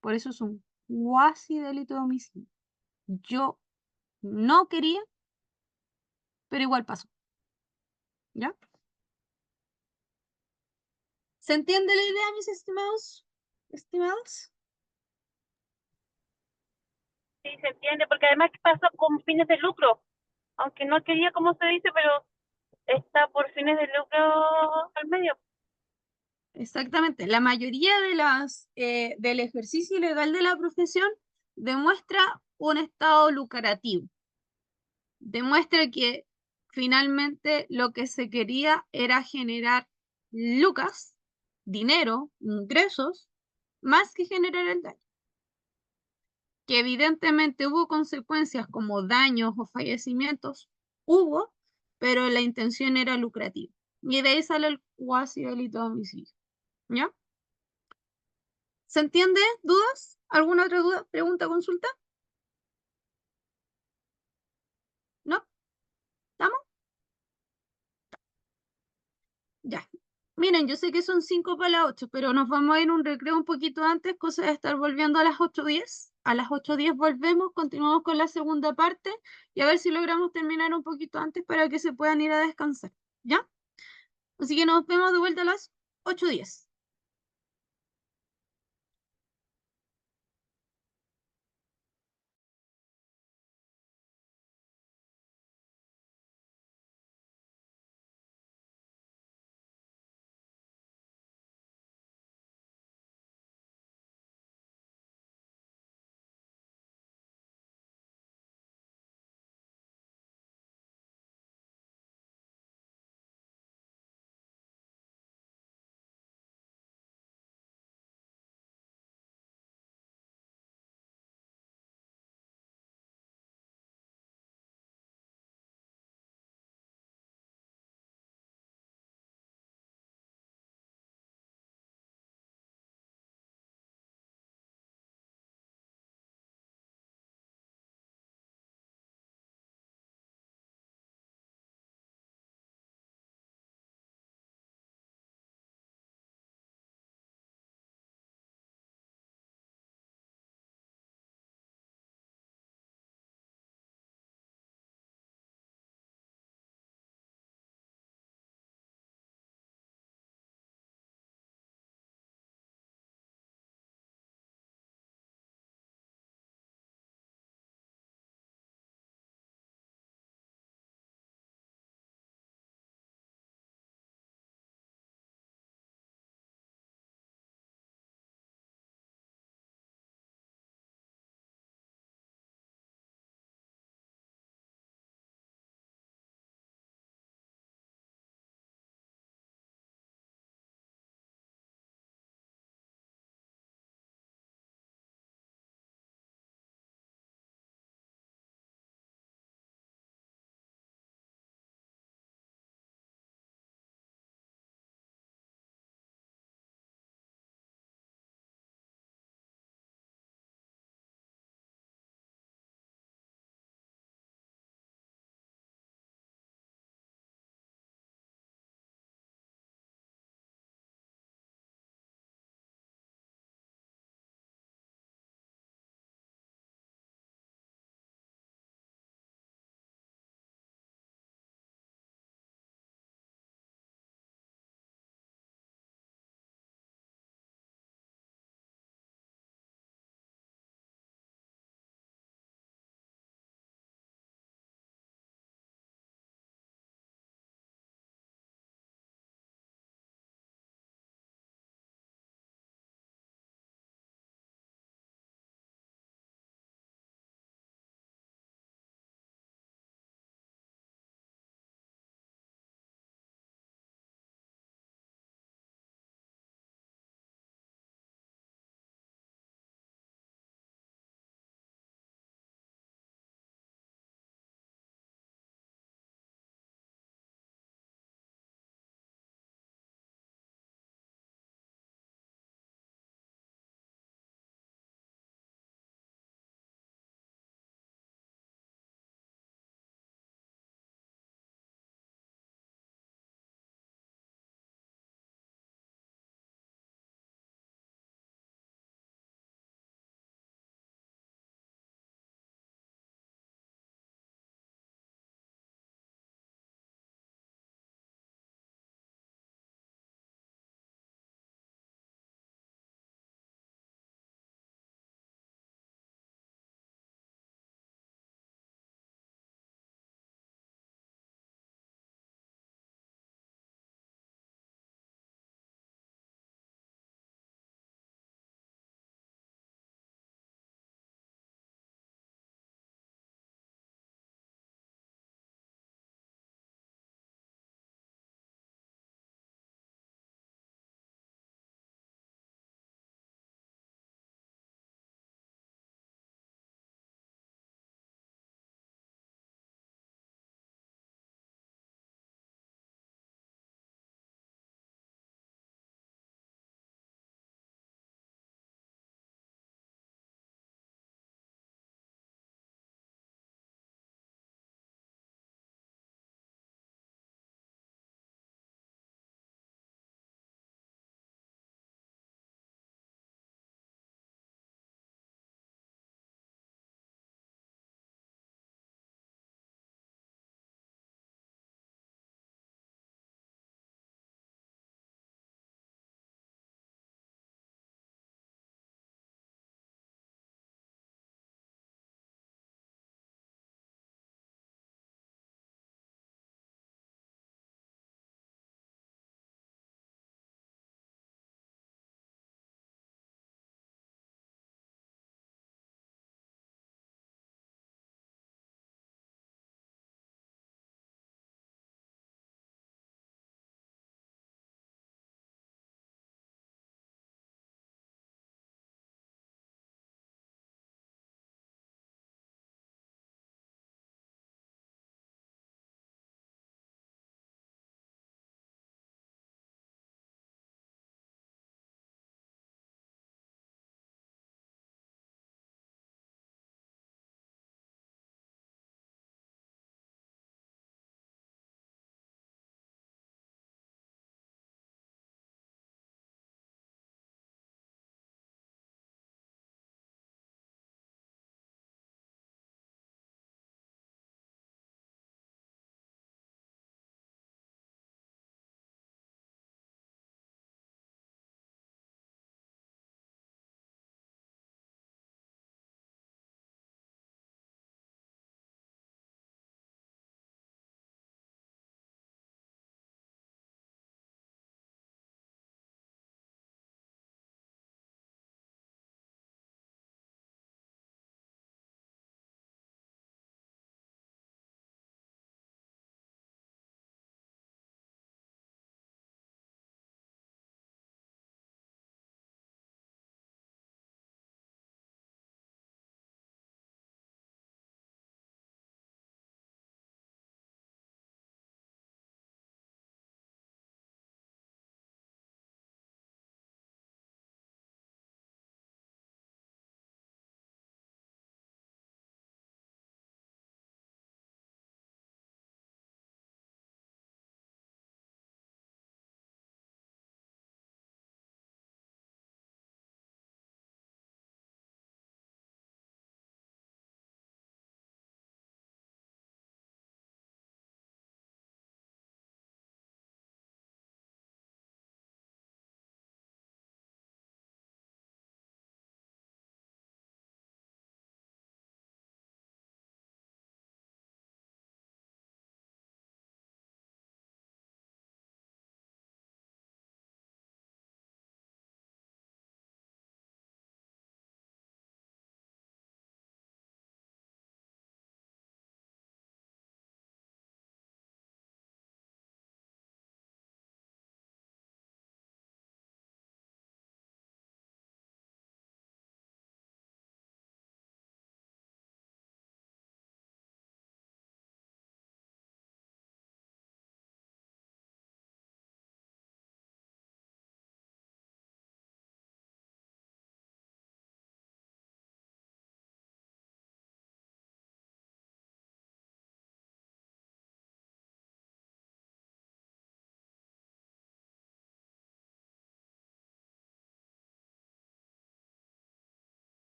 A: Por eso es un cuasi delito de homicidio. Yo no quería, pero igual pasó. ¿Ya? ¿Se entiende la idea, mis estimados? ¿Estimados?
C: Sí, se entiende, porque además pasa con fines de lucro, aunque no quería, como se dice, pero está por fines de lucro al medio.
A: Exactamente. La mayoría del ejercicio ilegal de la profesión demuestra un estado lucrativo. Demuestra que finalmente lo que se quería era generar lucas, dinero, ingresos, más que generar el daño. Que evidentemente hubo consecuencias como daños o fallecimientos, hubo, pero la intención era lucrativa. Y de ahí sale el cuasi delito de homicidio. ¿Ya? ¿Se entiende? ¿Dudas? ¿Alguna otra duda, pregunta, consulta? ¿No? ¿Estamos? Ya. Miren, yo sé que son 5 para las 8, pero nos vamos a ir un recreo un poquito antes, cosa de estar volviendo a las 8:10. A las 8:10 volvemos, continuamos con la segunda parte y a ver si logramos terminar un poquito antes para que se puedan ir a descansar. ¿Ya? Así que nos vemos de vuelta a las 8:10.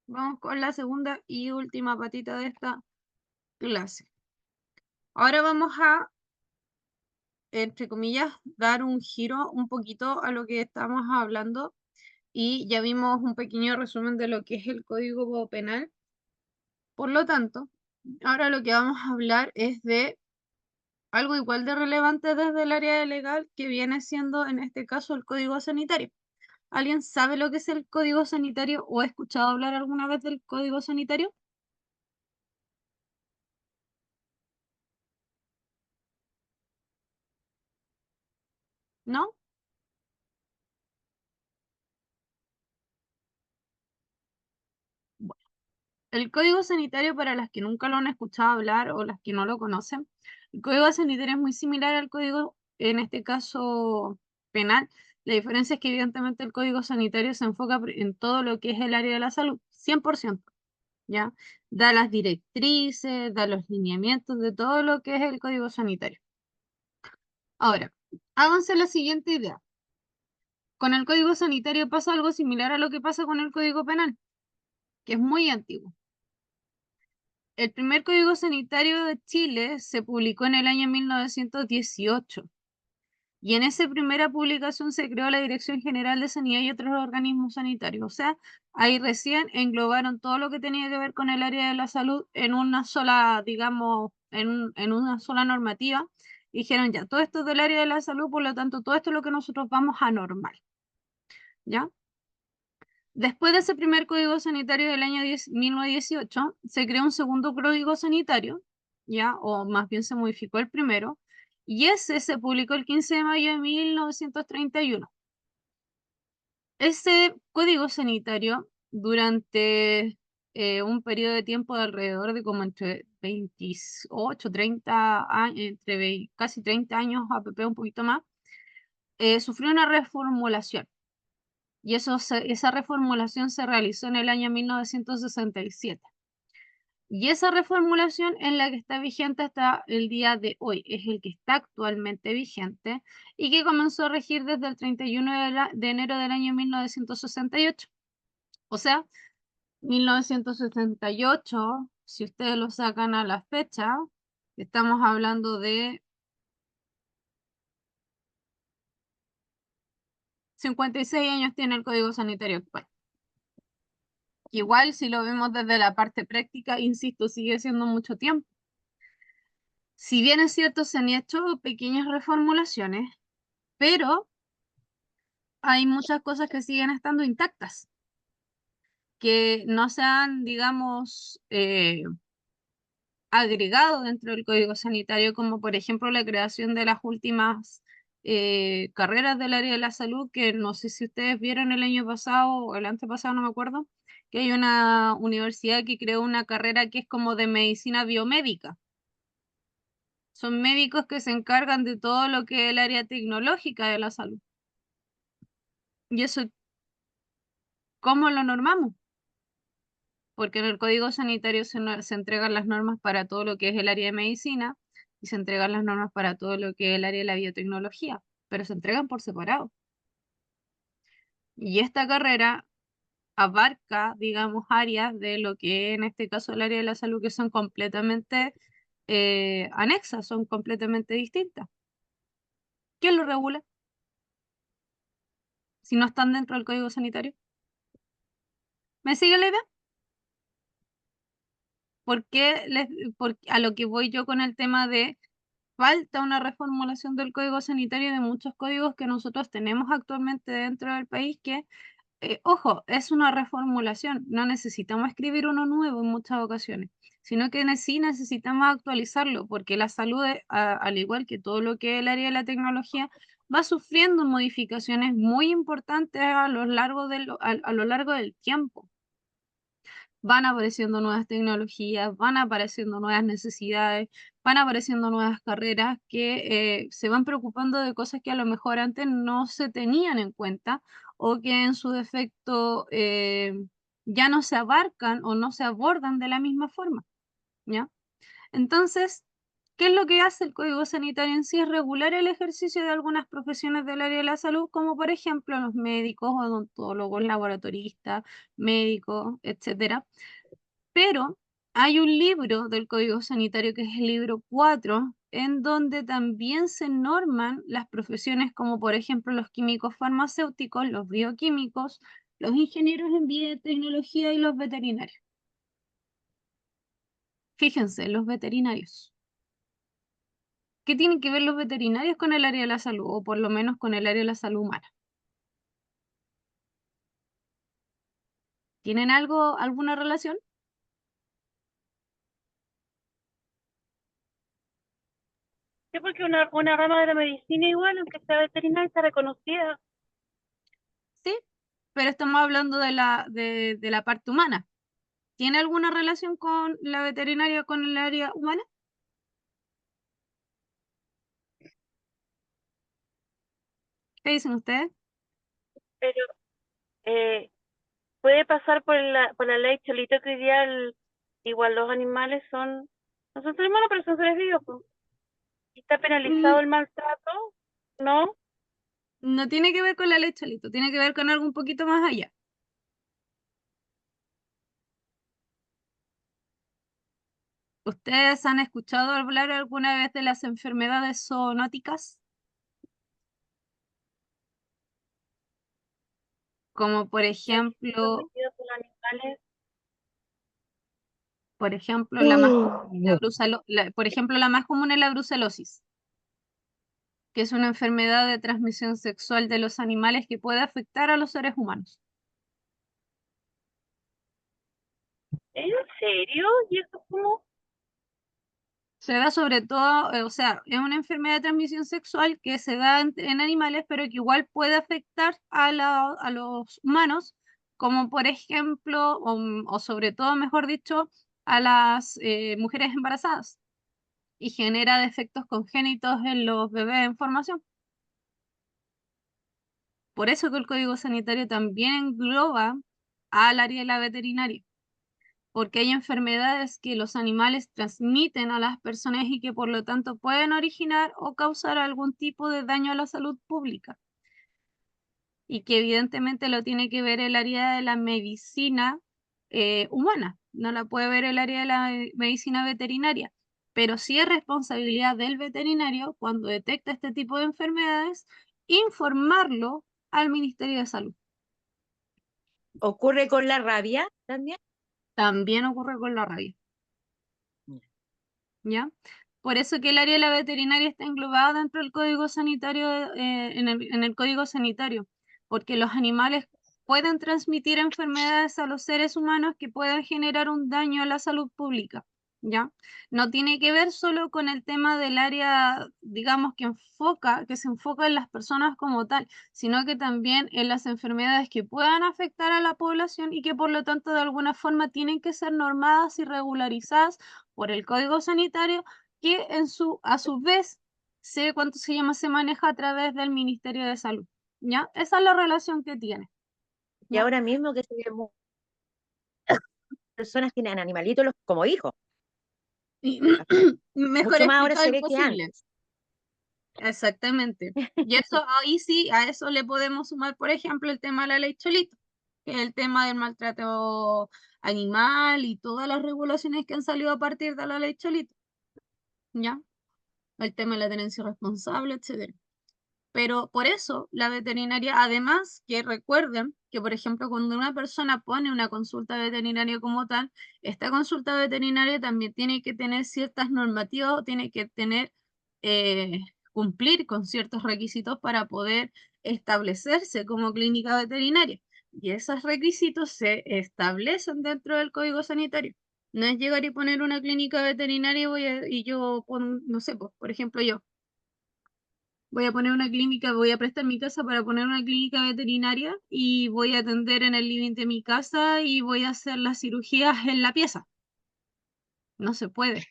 A: Vamos con la segunda y última patita de esta clase. Ahora vamos a, entre comillas, dar un giro un poquito a lo que estamos hablando y ya vimos un pequeño resumen de lo que es el Código Penal. Por lo tanto, ahora lo que vamos a hablar es de algo igual de relevante desde el área legal que viene siendo en este caso el Código Sanitario. ¿Alguien sabe lo que es el Código Sanitario o ha escuchado hablar alguna vez del Código Sanitario? ¿No? El Código Sanitario, para las que nunca lo han escuchado hablar o las que no lo conocen, el Código Sanitario es muy similar al Código, en este caso, penal. La diferencia es que evidentemente el Código Sanitario se enfoca en todo lo que es el área de la salud, 100%, ¿ya? Da las directrices, da los lineamientos de todo lo que es el Código Sanitario. Ahora, háganse la siguiente idea. Con el Código Sanitario pasa algo similar a lo que pasa con el Código Penal, que es muy antiguo. El primer Código Sanitario de Chile se publicó en el año 1918 y en esa primera publicación se creó la Dirección General de Sanidad y otros organismos sanitarios. O sea, ahí recién englobaron todo lo que tenía que ver con el área de la salud en una sola, digamos, en una sola normativa. Y dijeron ya, todo esto es del área de la salud, por lo tanto, todo esto es lo que nosotros vamos a normar, ¿ya? Después de ese primer código sanitario del año 1918, se creó un segundo código sanitario, ¿ya? O más bien se modificó el primero, y ese se publicó el 15 de mayo de 1931. Ese código sanitario, durante un periodo de tiempo de alrededor de como entre 28, 30 años, casi 30 años, un poquito más, sufrió una reformulación. Y esa reformulación se realizó en el año 1967. Y esa reformulación es la que está vigente hasta el día de hoy, es el que está actualmente vigente y que comenzó a regir desde el 31 de enero del año 1968. O sea, 1968, si ustedes lo sacan a la fecha, estamos hablando de 56 años tiene el Código Sanitario actual. Igual, si lo vemos desde la parte práctica, insisto, sigue siendo mucho tiempo. Si bien es cierto, se han hecho pequeñas reformulaciones, pero hay muchas cosas que siguen estando intactas, que no se han, digamos, agregado dentro del Código Sanitario, como por ejemplo la creación de las últimas carreras del área de la salud, que no sé si ustedes vieron el año pasado o el antepasado, no me acuerdo, que hay una universidad que creó una carrera que es como de medicina biomédica. Son médicos que se encargan de todo lo que es el área tecnológica de la salud. ¿Y eso cómo lo normamos? Porque en el Código Sanitario se entregan las normas para todo lo que es el área de medicina y se entregan las normas para todo lo que es el área de la biotecnología, pero se entregan por separado. Y esta carrera abarca, digamos, áreas de lo que en este caso el área de la salud que son completamente anexas, son completamente distintas. ¿Quién lo regula si no están dentro del Código Sanitario? ¿Me sigue la idea? ¿Por qué a lo que voy yo con el tema de falta una reformulación del Código Sanitario y de muchos códigos que nosotros tenemos actualmente dentro del país que, ojo, es una reformulación, no necesitamos escribir uno nuevo en muchas ocasiones, sino que sí necesitamos actualizarlo porque la salud, al igual que todo lo que es el área de la tecnología, va sufriendo modificaciones muy importantes a lo largo del tiempo. Van apareciendo nuevas tecnologías, van apareciendo nuevas necesidades, van apareciendo nuevas carreras que se van preocupando de cosas que a lo mejor antes no se tenían en cuenta o que en su defecto ya no se abarcan o no se abordan de la misma forma, ¿ya? Entonces, ¿Qué es lo que hace el Código Sanitario en sí? Es regular el ejercicio de algunas profesiones del área de la salud, como por ejemplo los médicos, odontólogos, laboratoristas, médicos, etcétera. Pero hay un libro del Código Sanitario que es el libro 4, en donde también se norman las profesiones como por ejemplo los químicos farmacéuticos, los bioquímicos, los ingenieros en biotecnología y los veterinarios. Fíjense, los veterinarios. ¿Qué tienen que ver los veterinarios con el área de la salud, o por lo menos con el área de la salud humana? ¿Tienen alguna relación?
C: Sí, porque una rama de la medicina igual, aunque sea veterinaria, está reconocida.
A: Sí, pero estamos hablando de la parte humana. ¿Tiene alguna relación con la veterinaria con el área humana? ¿Qué dicen ustedes?
C: Pero eh, puede pasar por la ley Cholito que hoy día igual los animales no son seres humanos, pero son seres vivos, pues. Y está
A: Mm,
C: penalizado el maltrato, ¿no?
A: No tiene que ver con la ley Cholito, tiene que ver con algo un poquito más allá. ¿Ustedes han escuchado hablar alguna vez de las enfermedades zoonóticas? Como
C: Transmitidos por los animales.
A: la más común es
B: Oh.
A: por ejemplo, la más común es la brucelosis, que es una enfermedad de transmisión sexual de los animales que puede afectar a los seres humanos.
C: ¿En serio? ¿Y eso cómo?
A: Se da sobre todo, o sea, es una enfermedad de transmisión sexual que se da en animales, pero que igual puede afectar a los humanos, como por ejemplo, o sobre todo, mejor dicho, a las mujeres embarazadas y genera defectos congénitos en los bebés en formación. Por eso que el Código Sanitario también engloba al área de la veterinaria, porque hay enfermedades que los animales transmiten a las personas y que por lo tanto pueden originar o causar algún tipo de daño a la salud pública, y que evidentemente lo tiene que ver el área de la medicina humana, no la puede ver el área de la medicina veterinaria, pero sí es responsabilidad del veterinario cuando detecta este tipo de enfermedades informarlo al Ministerio de Salud.
D: ¿Ocurre con la rabia también?
A: También ocurre con la rabia. ¿Ya? Por eso que el área de la veterinaria está englobada dentro del código sanitario, en el código sanitario, porque los animales pueden transmitir enfermedades a los seres humanos que pueden generar un daño a la salud pública, ¿ya? No tiene que ver solo con el tema del área, digamos, que se enfoca en las personas como tal, sino que también en las enfermedades que puedan afectar a la población y que por lo tanto de alguna forma tienen que ser normadas y regularizadas por el Código Sanitario, que a su vez se maneja a través del Ministerio de Salud. ¿Ya? Esa es la relación que tiene.
D: Y
A: ¿Ya?
D: ahora mismo que se ve personas tienen animalitos como hijos.
A: Y mejor
D: Mucho más ahora
A: explicado
D: se ve que
A: imposible.
D: antes.
A: Exactamente. Y eso, ahí sí, a eso le podemos sumar, por ejemplo, el tema de la ley Cholito, que es el tema del maltrato animal y todas las regulaciones que han salido a partir de la ley Cholito. ¿Ya? El tema de la tenencia responsable, etcétera. Pero por eso la veterinaria, además que recuerden que, por ejemplo, cuando una persona pone una consulta veterinaria como tal, esta consulta veterinaria también tiene que tener ciertas normativas o tiene que tener, eh, cumplir con ciertos requisitos para poder establecerse como clínica veterinaria. Y esos requisitos se establecen dentro del Código Sanitario. No es llegar y poner una clínica veterinaria y yo, no sé, pues, por ejemplo, yo voy a poner una clínica, voy a prestar mi casa para poner una clínica veterinaria y voy a atender en el living de mi casa y voy a hacer las cirugías en la pieza. No se puede.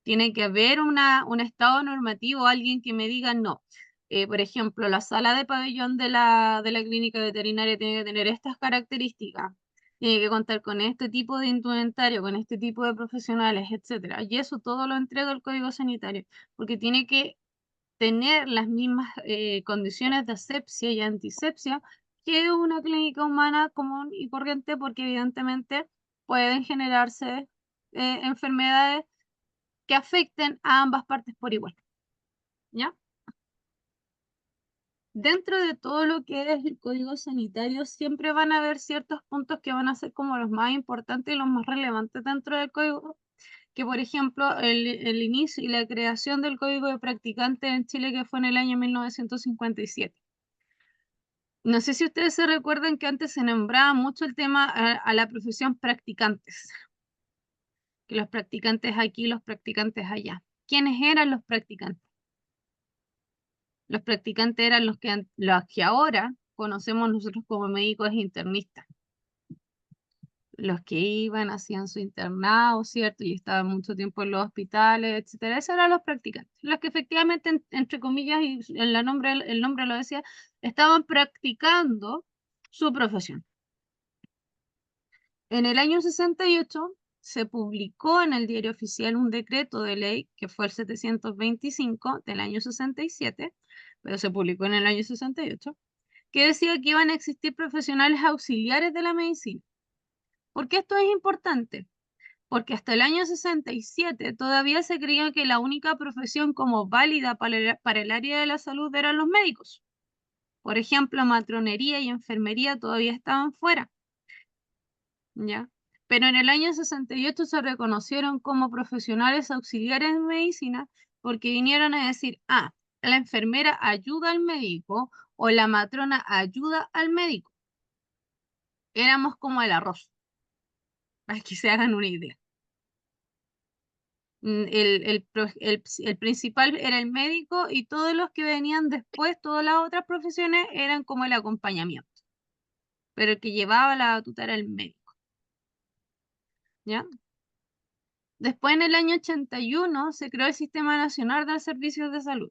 A: Tiene que haber un estado normativo, alguien que me diga no. Por ejemplo, la sala de pabellón de la clínica veterinaria tiene que tener estas características. tiene que contar con este tipo de indumentario, con este tipo de profesionales, etcétera. Y eso todo lo entrega el Código Sanitario, porque tiene que tener las mismas condiciones de asepsia y antisepsia que una clínica humana común y corriente, porque evidentemente pueden generarse enfermedades que afecten a ambas partes por igual. ¿Ya? Dentro de todo lo que es el código sanitario, siempre van a haber ciertos puntos que van a ser como los más importantes y los más relevantes dentro del código, que por ejemplo el inicio y la creación del código de practicantes en Chile, que fue en el año 1957. No sé si ustedes se recuerdan que antes se nombraba mucho el tema a la profesión practicantes, que los practicantes aquí, los practicantes allá. ¿Quiénes eran los practicantes? Los practicantes eran los que ahora conocemos nosotros como médicos internistas. Los que iban, hacían su internado, ¿cierto? Y estaban mucho tiempo en los hospitales, etcétera. Esos eran los practicantes. Los que efectivamente, entre comillas, y el nombre lo decía, estaban practicando su profesión. En el año 68 se publicó en el Diario Oficial un decreto de ley, que fue el 725 del año 67, pero se publicó en el año 68, que decía que iban a existir profesionales auxiliares de la medicina. ¿Por qué esto es importante? Porque hasta el año 67 todavía se creía que la única profesión como válida para el área de la salud eran los médicos. Por ejemplo, matronería y enfermería todavía estaban fuera, ¿ya? Pero en el año 68 se reconocieron como profesionales auxiliares en medicina porque vinieron a decir, la enfermera ayuda al médico o la matrona ayuda al médico. Éramos como el arroz, para que se hagan una idea. El principal era el médico y todos los que venían después, todas las otras profesiones eran como el acompañamiento. Pero el que llevaba la batuta era el médico. ¿Ya? Después, en el año 81, se creó el Sistema Nacional de Servicios de Salud.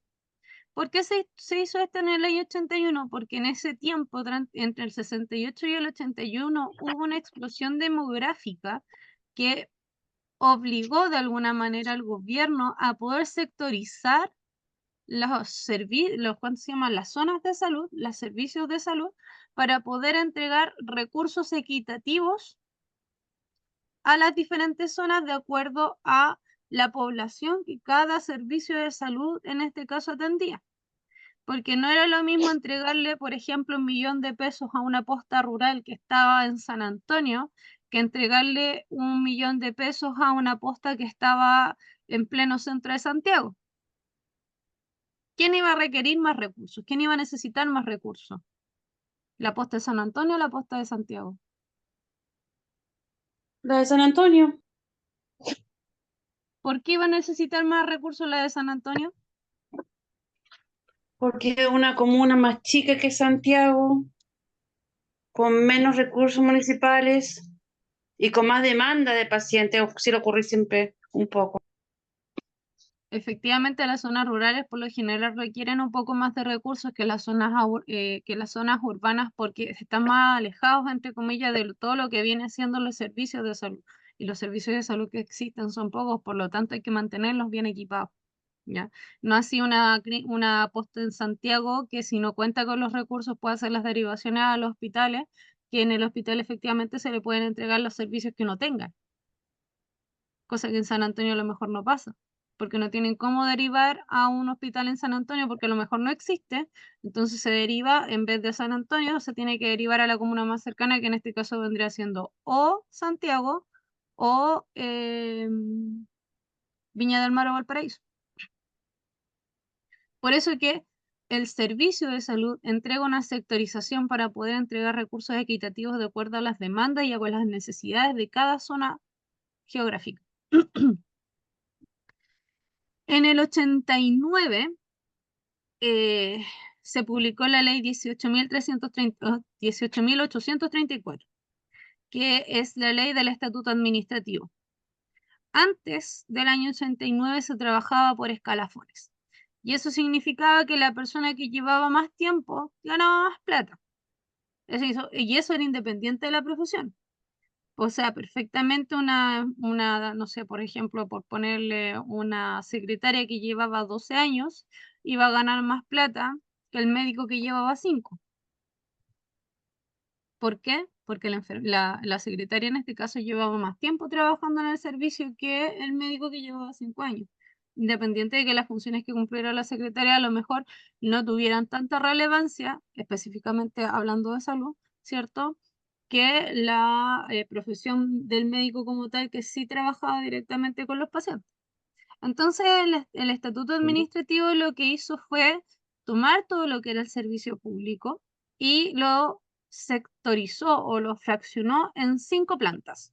A: ¿Por qué se hizo esto en el año 81? Porque en ese tiempo, entre el 68 y el 81, hubo una explosión demográfica que obligó de alguna manera al gobierno a poder sectorizar ¿cuánto se llaman? Las zonas de salud, los servicios de salud, para poder entregar recursos equitativos a las diferentes zonas de acuerdo a la población que cada servicio de salud en este caso atendía. Porque no era lo mismo entregarle, por ejemplo, 1.000.000 de pesos a una posta rural que estaba en San Antonio, que entregarle 1.000.000 de pesos a una posta que estaba en pleno centro de Santiago. ¿Quién iba a requerir más recursos? ¿Quién iba a necesitar más recursos? ¿La posta de San Antonio o la posta de Santiago?
E: La de San Antonio.
A: ¿Por qué iba a necesitar más recursos la de San Antonio?
E: Porque es una comuna más chica que Santiago, con menos recursos municipales y con más demanda de pacientes, o si le ocurre siempre un poco.
A: Efectivamente, las zonas rurales por lo general requieren un poco más de recursos que las zonas urbanas porque están más alejados, entre comillas, de todo lo que viene siendo los servicios de salud. Y los servicios de salud que existen son pocos, por lo tanto hay que mantenerlos bien equipados. ¿Ya? No así una posta en Santiago que si no cuenta con los recursos puede hacer las derivaciones a los hospitales, que en el hospital efectivamente se le pueden entregar los servicios que uno tenga, cosa que en San Antonio a lo mejor no pasa, porque no tienen cómo derivar a un hospital en San Antonio porque a lo mejor no existe, entonces se deriva, en vez de San Antonio, se tiene que derivar a la comuna más cercana, que en este caso vendría siendo o Santiago o Viña del Mar o Valparaíso. Por eso que el servicio de salud entrega una sectorización para poder entregar recursos equitativos de acuerdo a las demandas y a las necesidades de cada zona geográfica. En el 89 se publicó la ley 18.834, que es la ley del estatuto administrativo. Antes del año 89 se trabajaba por escalafones. Y eso significaba que la persona que llevaba más tiempo ganaba más plata. Y eso era independiente de la profesión. O sea, perfectamente no sé, por ejemplo, por ponerle una secretaria que llevaba 12 años, iba a ganar más plata que el médico que llevaba 5. ¿Por qué? Porque la secretaria en este caso llevaba más tiempo trabajando en el servicio que el médico que llevaba 5 años. Independiente de que las funciones que cumpliera la secretaria a lo mejor no tuvieran tanta relevancia, específicamente hablando de salud, ¿cierto? Que la profesión del médico como tal, que sí trabajaba directamente con los pacientes. Entonces, el estatuto administrativo lo que hizo fue tomar todo lo que era el servicio público y lo sectorizó o lo fraccionó en 5 plantas.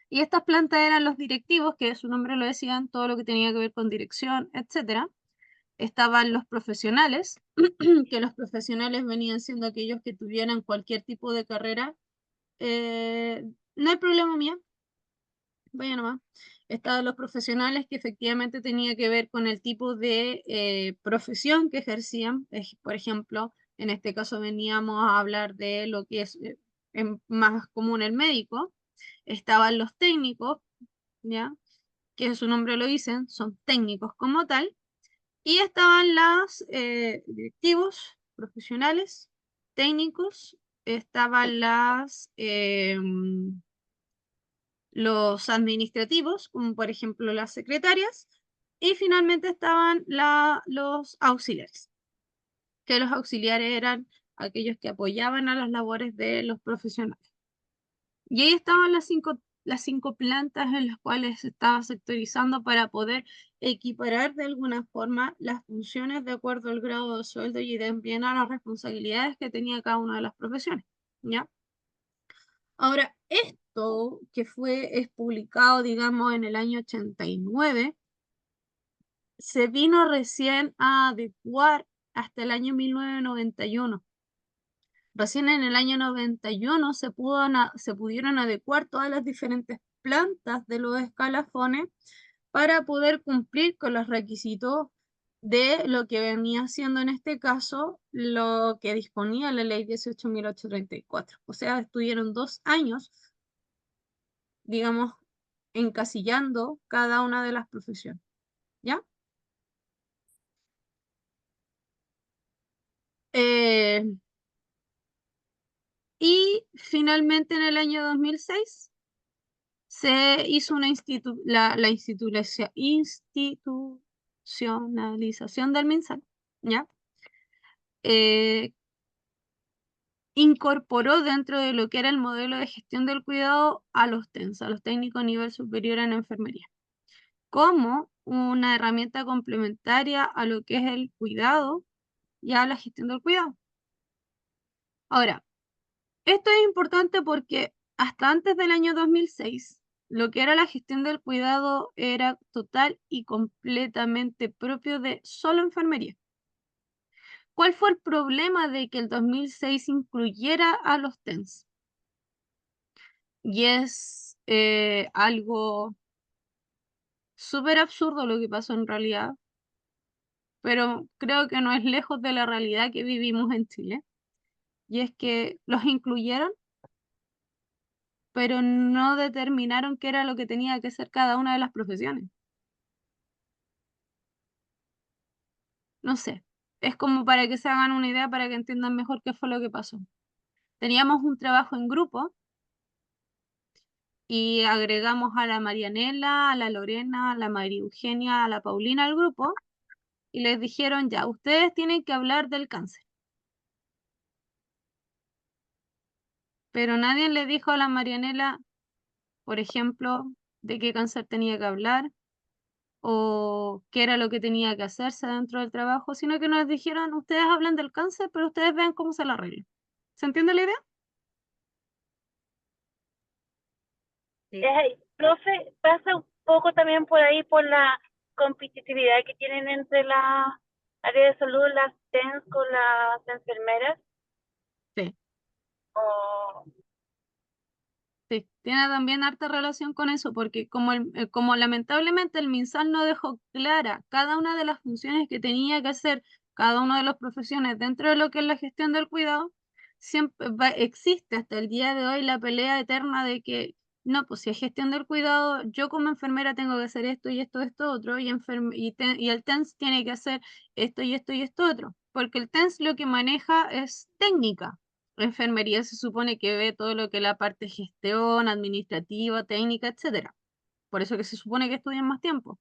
A: Y estas plantas eran los directivos, que su nombre lo decían, todo lo que tenía que ver con dirección, etcétera. Estaban los profesionales, que los profesionales venían siendo aquellos que tuvieran cualquier tipo de carrera. No hay problema mía, vaya nomás. Estaban los profesionales que efectivamente tenía que ver con el tipo de profesión que ejercían. Por ejemplo, en este caso veníamos a hablar de lo que es más común el médico. Estaban los técnicos, ¿ya? Que su nombre lo dicen, son técnicos como tal. Y estaban los directivos, profesionales, técnicos, estaban los administrativos, como por ejemplo las secretarias, y finalmente estaban los auxiliares, que los auxiliares eran aquellos que apoyaban a las labores de los profesionales. Y ahí estaban las cinco plantas en las cuales se estaba sectorizando para poder equiparar de alguna forma las funciones de acuerdo al grado de sueldo y también a las responsabilidades que tenía cada una de las profesiones, ¿ya? Ahora, esto que es publicado, digamos, en el año 89, se vino recién a adecuar hasta el año 1991. Recién en el año 91 se pudieron adecuar todas las diferentes plantas de los escalafones para poder cumplir con los requisitos de lo que venía siendo en este caso lo que disponía la ley 18.834. O sea, estuvieron 2 años, digamos, encasillando cada una de las profesiones, ¿ya? Eh, y finalmente en el año 2006 se hizo la institucionalización del MinSal, ¿ya? Eh, Incorporó dentro de lo que era el modelo de gestión del cuidado a los TENS, a los técnicos a nivel superior en enfermería, como una herramienta complementaria a lo que es el cuidado y a la gestión del cuidado. Ahora, esto es importante porque hasta antes del año 2006, lo que era la gestión del cuidado era total y completamente propio de solo enfermería. ¿Cuál fue el problema de que el 2006 incluyera a los TENS? Y es algo súper absurdo lo que pasó en realidad, pero creo que no es lejos de la realidad que vivimos en Chile. Y es que los incluyeron, pero no determinaron qué era lo que tenía que ser cada una de las profesiones. No sé, es como para que se hagan una idea, para que entiendan mejor qué fue lo que pasó. Teníamos un trabajo en grupo y agregamos a la Marianela, a la Lorena, a la María Eugenia, a la Paulina al grupo y les dijeron, ya, ustedes tienen que hablar del cáncer. Pero nadie le dijo a la Marianela, por ejemplo, de qué cáncer tenía que hablar o qué era lo que tenía que hacerse dentro del trabajo, sino que nos dijeron, ustedes hablan del cáncer, pero ustedes vean cómo se lo arreglan. ¿Se entiende la idea?
D: Sí.
C: Profe, pasa un poco también por ahí por la competitividad que tienen entre la área de salud, las TENS con las enfermeras.
A: Sí.
C: O
A: Sí, tiene también harta relación con eso, porque como lamentablemente el MinSal no dejó clara cada una de las funciones que tenía que hacer cada una de las profesiones dentro de lo que es la gestión del cuidado, siempre existe hasta el día de hoy la pelea eterna de que no, pues si es gestión del cuidado, yo como enfermera tengo que hacer esto y esto otro, y el TENS tiene que hacer esto y esto y esto otro, porque el TENS lo que maneja es técnica. La enfermería se supone que ve todo lo que es la parte gestión, administrativa, técnica, etcétera. Por eso que se supone que estudian más tiempo.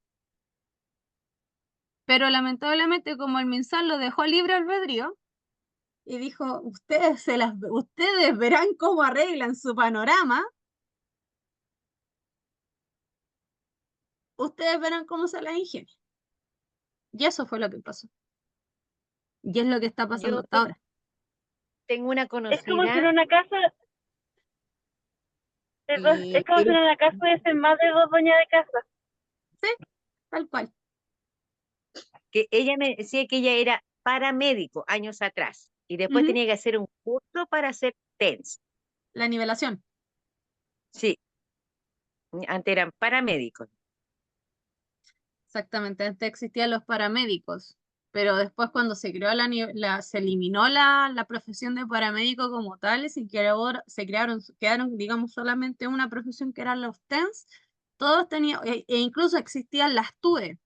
A: Pero lamentablemente, como el MinSal lo dejó libre albedrío y dijo, ustedes verán cómo arreglan su panorama, ustedes verán cómo se las ingenian. Y eso fue lo que pasó. Y es lo que está pasando
D: Yo
A: hasta ahora.
D: tengo una
C: Es como si en
D: conocida
C: una casa, perdón,
D: y
C: es como si en una casa hubiesen más de 2 dueñas de casa.
A: Tal cual.
D: que ella me decía que ella era paramédico años atrás y después
A: Ujú.
D: tenía que hacer un curso para hacer TENS.
A: La nivelación.
D: Sí, antes eran paramédicos.
A: Exactamente. Antes existían los paramédicos. Pero después cuando se creó se eliminó la profesión de paramédico como tal, y quedaron, digamos, solamente una profesión que eran los TENS, todos tenían, e incluso existían las TUE,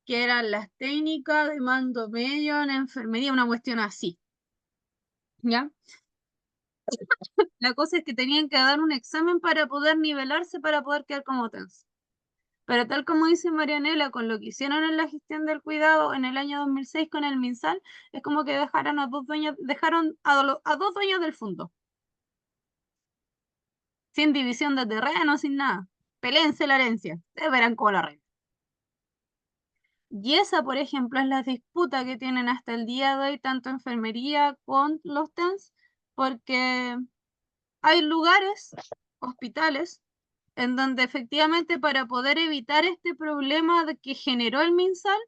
A: que eran las técnicas de mando medio en enfermería, una cuestión así. ¿Ya? La cosa es que tenían que dar un examen para poder nivelarse, para poder quedar como TENS. Pero tal como dice Marianela, con lo que hicieron en la gestión del cuidado en el año 2006 con el MinSal, es como que dejaron a dos dueños del fondo, sin división de terreno, sin nada. Peléense la herencia, ustedes verán cómo lo arreglan. Y esa, por ejemplo, es la disputa que tienen hasta el día de hoy, tanto enfermería con los TENS, porque hay lugares, hospitales, en donde efectivamente para poder evitar este problema que generó el MinSal,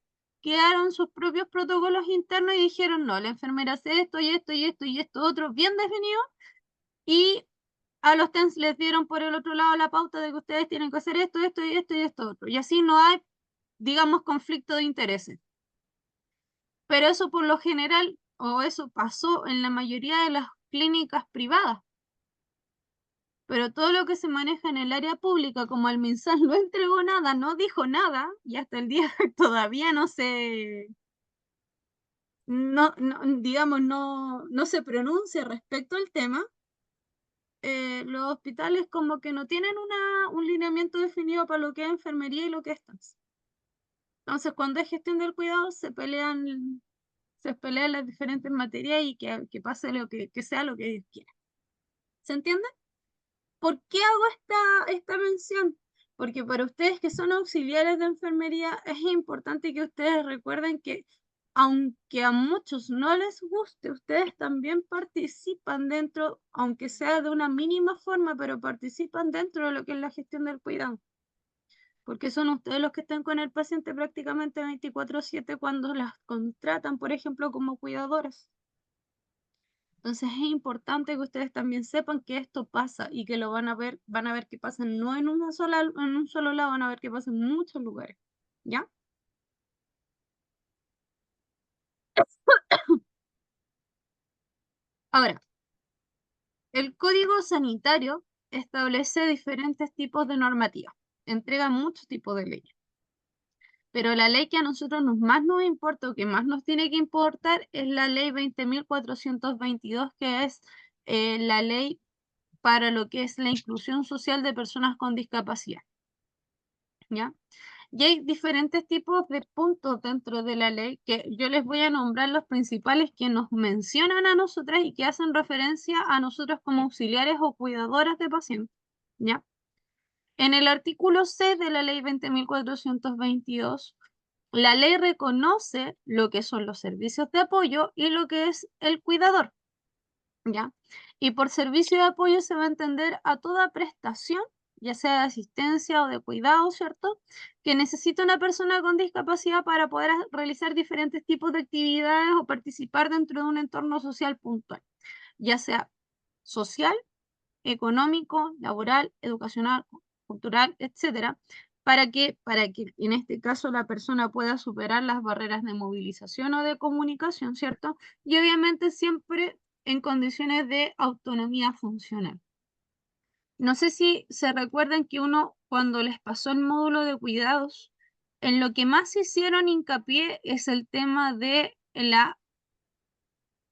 A: crearon sus propios protocolos internos y dijeron, no, la enfermera hace esto y esto y esto y esto otro bien definido, y a los TENS les dieron por el otro lado la pauta de que ustedes tienen que hacer esto, esto y esto y esto otro. Y así no hay, digamos, conflicto de intereses. Pero eso por lo general, o eso pasó en la mayoría de las clínicas privadas. Pero todo lo que se maneja en el área pública, como el MinSal no entregó nada, no dijo nada, y hasta el día todavía digamos, no se pronuncia respecto al tema, los hospitales como que no tienen un lineamiento definido para lo que es enfermería y lo que es TANS. Entonces, cuando es gestión del cuidado, se pelean las diferentes materias y que pase que sea lo que Dios quiera. ¿Se entiende? ¿Por qué hago esta mención? Porque para ustedes que son auxiliares de enfermería es importante que ustedes recuerden que aunque a muchos no les guste, ustedes también participan dentro, aunque sea de una mínima forma, pero participan dentro de lo que es la gestión del cuidado. Porque son ustedes los que están con el paciente prácticamente 24/7 cuando las contratan, por ejemplo, como cuidadoras. Entonces es importante que ustedes también sepan que esto pasa y que lo van a ver que pasa no en un solo lado, van a ver que pasa en muchos lugares. ¿Ya? Ahora, el Código Sanitario establece diferentes tipos de normativas, entrega muchos tipos de leyes. Pero la ley que a nosotros más nos importa o que más nos tiene que importar es la ley 20.422, que es la ley para lo que es la inclusión social de personas con discapacidad. ¿Ya? Y hay diferentes tipos de puntos dentro de la ley que yo les voy a nombrar los principales que nos mencionan a nosotras y que hacen referencia a nosotros como auxiliares o cuidadoras de pacientes. ¿Ya? En el artículo C de la ley 20.422, la ley reconoce lo que son los servicios de apoyo y lo que es el cuidador. ¿Ya? Y por servicio de apoyo se va a entender a toda prestación, ya sea de asistencia o de cuidado, ¿cierto? Que necesita una persona con discapacidad para poder realizar diferentes tipos de actividades o participar dentro de un entorno social puntual, ya sea social, económico, laboral, educacional, cultural, etcétera, para que en este caso la persona pueda superar las barreras de movilización o de comunicación, ¿cierto? Y obviamente siempre en condiciones de autonomía funcional. No sé si se recuerdan que uno, cuando les pasó el módulo de cuidados, en lo que más hicieron hincapié es el tema de la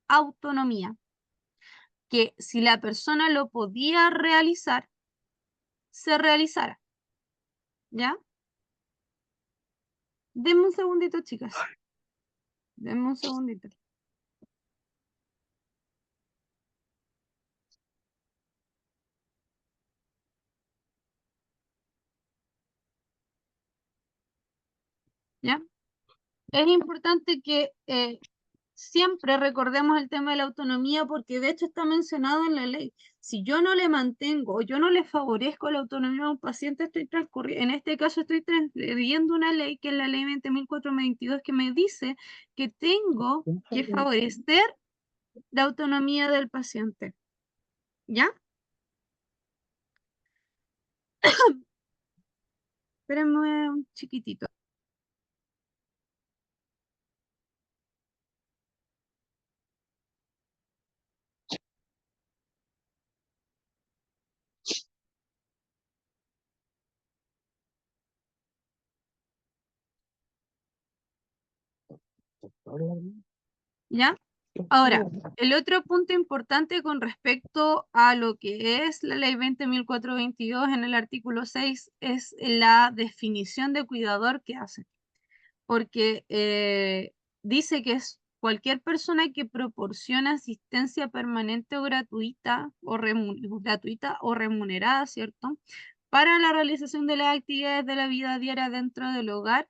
A: autonomía, que si la persona lo podía realizar, se realizara. ¿Ya? Denme un segundito, chicas. Denme un segundito. ¿Ya? Es importante que siempre recordemos el tema de la autonomía porque de hecho está mencionado en la ley. Si yo no le mantengo o yo no le favorezco la autonomía a un paciente, en este caso estoy transgrediendo una ley que es la ley 20.422 que me dice que tengo que favorecer la autonomía del paciente. ¿Ya? Espérenme un chiquitito. ¿Ya? Ahora, el otro punto importante con respecto a lo que es la ley 20.422 en el artículo 6 es la definición de cuidador que hace, porque dice que es cualquier persona que proporciona asistencia permanente o gratuita o remunerada, ¿cierto? Para la realización de las actividades de la vida diaria dentro del hogar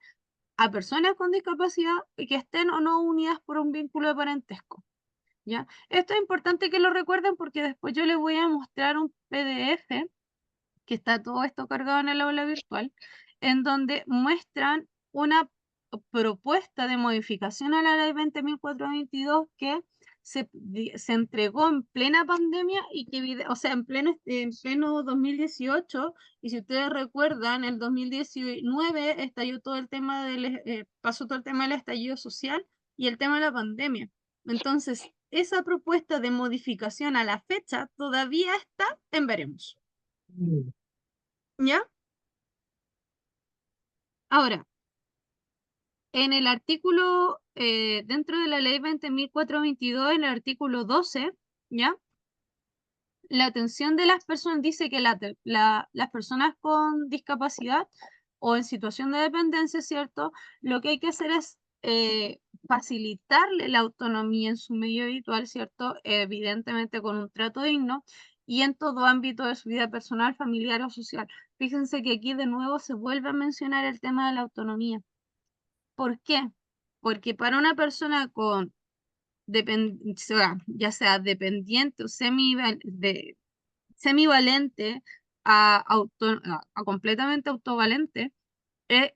A: a personas con discapacidad que estén o no unidas por un vínculo de parentesco. ¿Ya? Esto es importante que lo recuerden porque después yo les voy a mostrar un PDF que está todo esto cargado en el aula virtual, en donde muestran una propuesta de modificación a la ley 20.422 que se entregó en plena pandemia y que, o sea, en pleno 2018, y si ustedes recuerdan, el 2019 estalló todo el tema pasó todo el tema del estallido social y el tema de la pandemia. Entonces, esa propuesta de modificación a la fecha todavía está en veremos. ¿Ya? Ahora, en el artículo, dentro de la ley 20.422, en el artículo 12, ¿ya? La atención de las personas dice que las personas con discapacidad o en situación de dependencia, ¿cierto? Lo que hay que hacer es facilitarle la autonomía en su medio habitual, ¿cierto? Evidentemente con un trato digno y en todo ámbito de su vida personal, familiar o social. Fíjense que aquí de nuevo se vuelve a mencionar el tema de la autonomía. ¿Por qué? Porque para una persona con ya sea dependiente o semivalente a completamente autovalente,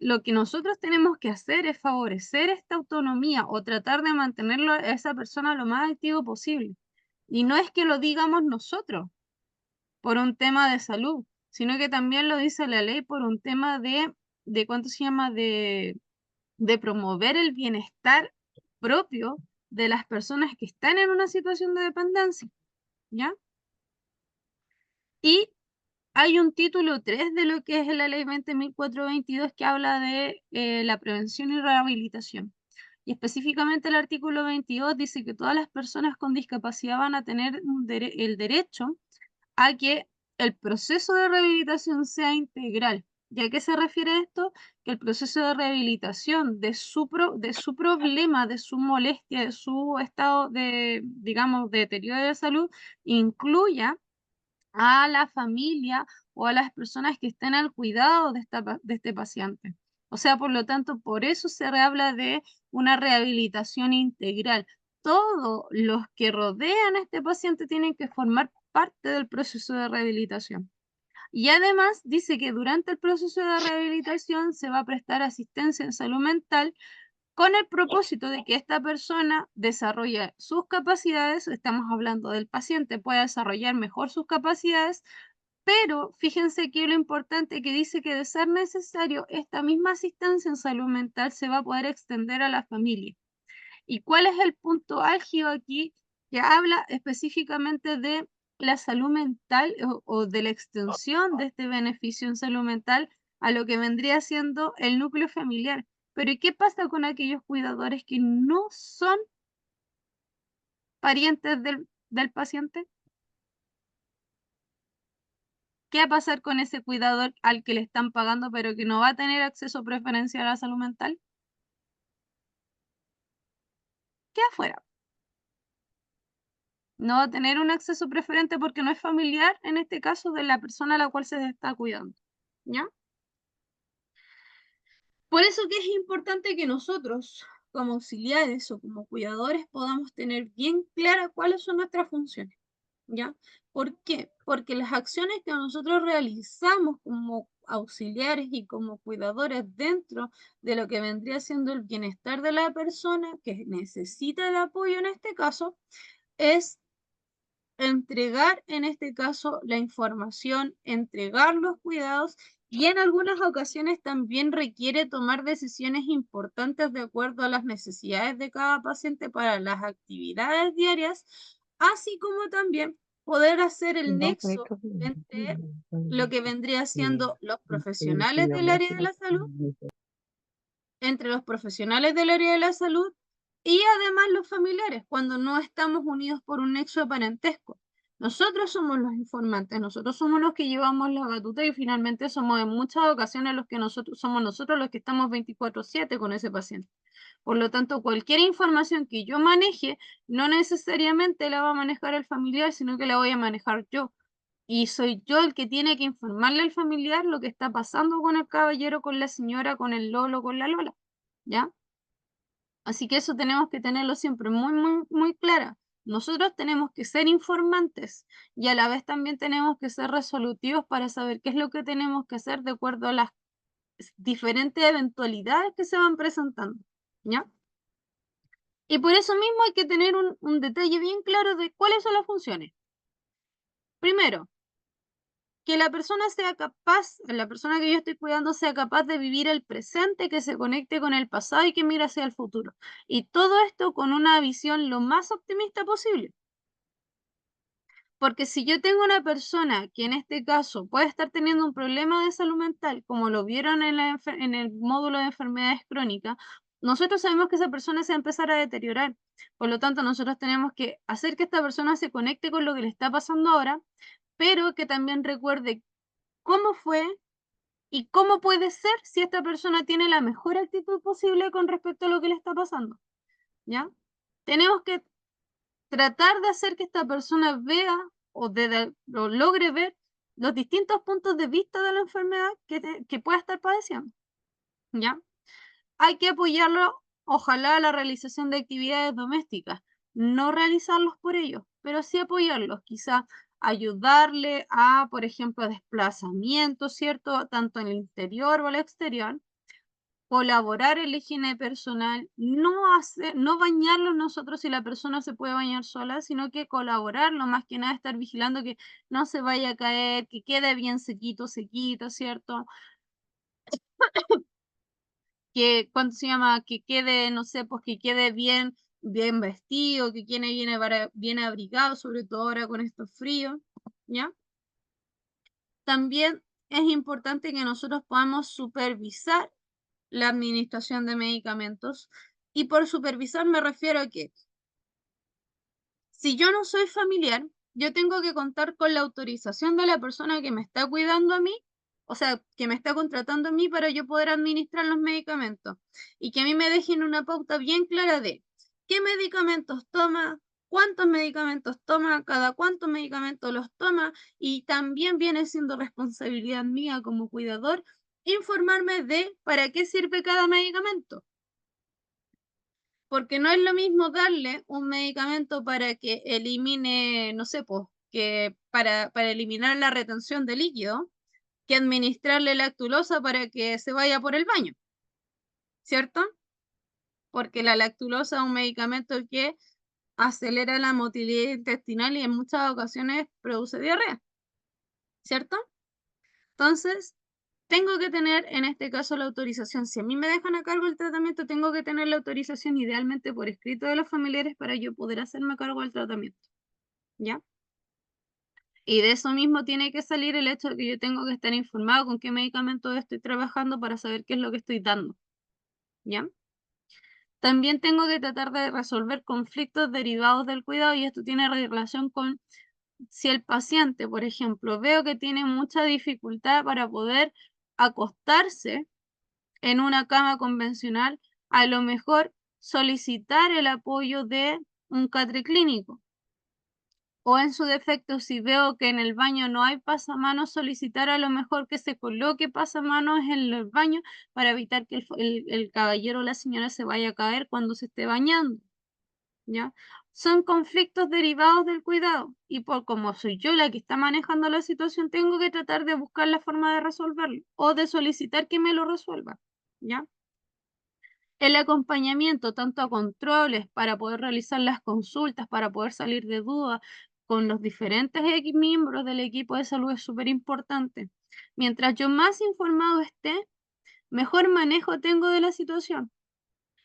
A: lo que nosotros tenemos que hacer es favorecer esta autonomía o tratar de mantenerlo a esa persona lo más activo posible. Y no es que lo digamos nosotros por un tema de salud, sino que también lo dice la ley por un tema de ¿cuánto se llama? De promover el bienestar propio de las personas que están en una situación de dependencia, ¿ya? Y hay un título 3 de lo que es la ley 20.422 que habla de la prevención y rehabilitación. Y específicamente el artículo 22 dice que todas las personas con discapacidad van a tener el derecho a que el proceso de rehabilitación sea integral. ¿Y a qué se refiere esto? Que el proceso de rehabilitación de su problema, de su molestia, de su estado de, digamos, de deterioro de salud, incluya a la familia o a las personas que estén al cuidado de este paciente. O sea, por lo tanto, por eso se habla de una rehabilitación integral. Todos los que rodean a este paciente tienen que formar parte del proceso de rehabilitación. Y además dice que durante el proceso de rehabilitación se va a prestar asistencia en salud mental con el propósito de que esta persona desarrolle sus capacidades, estamos hablando del paciente, pueda desarrollar mejor sus capacidades, pero fíjense que lo importante que dice que de ser necesario, esta misma asistencia en salud mental se va a poder extender a la familia. ¿Y cuál es el punto álgido aquí? que habla específicamente de la salud mental o de la extensión de este beneficio en salud mental a lo que vendría siendo el núcleo familiar. Pero ¿y qué pasa con aquellos cuidadores que no son parientes del paciente? ¿Qué va a pasar con ese cuidador al que le están pagando pero que no va a tener acceso preferencial a la salud mental? Queda afuera. No va a tener un acceso preferente porque no es familiar, en este caso, de la persona a la cual se está cuidando. ¿Ya? Por eso que es importante que nosotros, como auxiliares o como cuidadores, podamos tener bien clara cuáles son nuestras funciones. ¿Ya? ¿Por qué? Porque las acciones que nosotros realizamos como auxiliares y como cuidadores dentro de lo que vendría siendo el bienestar de la persona que necesita el apoyo en este caso, es entregar en este caso la información, entregar los cuidados y en algunas ocasiones también requiere tomar decisiones importantes de acuerdo a las necesidades de cada paciente para las actividades diarias, así como también poder hacer el nexo entre lo que vendría siendo los profesionales del área de la salud, entre los profesionales del área de la salud y además los familiares, cuando no estamos unidos por un nexo de parentesco. Nosotros somos los informantes, nosotros somos los que llevamos la batuta y finalmente somos en muchas ocasiones los que somos nosotros los que estamos 24/7 con ese paciente. Por lo tanto, cualquier información que yo maneje, no necesariamente la va a manejar el familiar, sino que la voy a manejar yo. Y soy yo el que tiene que informarle al familiar lo que está pasando con el caballero, con la señora, con el Lolo, con la Lola. ¿Ya? Así que eso tenemos que tenerlo siempre muy, muy, muy clara. Nosotros tenemos que ser informantes y a la vez también tenemos que ser resolutivos para saber qué es lo que tenemos que hacer de acuerdo a las diferentes eventualidades que se van presentando. ¿Ya? Y por eso mismo hay que tener un detalle bien claro de cuáles son las funciones. Primero, que la persona sea capaz, la persona que yo estoy cuidando sea capaz de vivir el presente, que se conecte con el pasado y que mire hacia el futuro. Y todo esto con una visión lo más optimista posible. Porque si yo tengo una persona que en este caso puede estar teniendo un problema de salud mental, como lo vieron en el módulo de enfermedades crónicas, nosotros sabemos que esa persona se va a empezar a deteriorar. Por lo tanto, nosotros tenemos que hacer que esta persona se conecte con lo que le está pasando ahora, pero que también recuerde cómo fue y cómo puede ser si esta persona tiene la mejor actitud posible con respecto a lo que le está pasando. ¿Ya? Tenemos que tratar de hacer que esta persona vea o logre ver los distintos puntos de vista de la enfermedad que pueda estar padeciendo. ¿Ya? Hay que apoyarlo, ojalá, a la realización de actividades domésticas, no realizarlos por ellos, pero sí apoyarlos, quizá ayudarle a, por ejemplo, desplazamiento, ¿cierto? Tanto en el interior o el exterior, colaborar en la higiene personal, no bañarlo nosotros si la persona se puede bañar sola, sino que colaborarlo, más que nada estar vigilando que no se vaya a caer, que quede bien sequito, ¿cierto? Que, ¿cuánto se llama? Que quede, no sé, pues que quede bien, bien vestido, que quede bien abrigado, sobre todo ahora con estos fríos, ¿ya? También es importante que nosotros podamos supervisar la administración de medicamentos. Y por supervisar me refiero a que si yo no soy familiar, yo tengo que contar con la autorización de la persona que me está cuidando a mí, o sea, que me está contratando a mí para yo poder administrar los medicamentos. Y que a mí me dejen una pauta bien clara de qué medicamentos toma, cuántos medicamentos toma, cada cuántos medicamentos los toma. Y también viene siendo responsabilidad mía como cuidador informarme de para qué sirve cada medicamento. Porque no es lo mismo darle un medicamento para que elimine, no sé, pues, que para eliminar la retención de líquido, que administrarle lactulosa para que se vaya por el baño, ¿cierto? Porque la lactulosa es un medicamento que acelera la motilidad intestinal y en muchas ocasiones produce diarrea, ¿cierto? Entonces, tengo que tener en este caso la autorización. Si a mí me dejan a cargo el tratamiento, tengo que tener la autorización idealmente por escrito de los familiares para yo poder hacerme cargo del tratamiento. ¿Ya? Y de eso mismo tiene que salir el hecho de que yo tengo que estar informado con qué medicamento estoy trabajando para saber qué es lo que estoy dando. ¿Ya? También tengo que tratar de resolver conflictos derivados del cuidado y esto tiene relación con si el paciente, por ejemplo, veo que tiene mucha dificultad para poder acostarse en una cama convencional, a lo mejor solicitar el apoyo de un catre clínico. O en su defecto, si veo que en el baño no hay pasamanos, solicitar a lo mejor que se coloque pasamanos en el baño para evitar que el caballero o la señora se vaya a caer cuando se esté bañando. ¿Ya? Son conflictos derivados del cuidado y por como soy yo la que está manejando la situación, tengo que tratar de buscar la forma de resolverlo o de solicitar que me lo resuelva. ¿Ya? El acompañamiento tanto a controles para poder realizar las consultas, para poder salir de dudas con los diferentes miembros del equipo de salud es súper importante. Mientras yo más informado esté, mejor manejo tengo de la situación.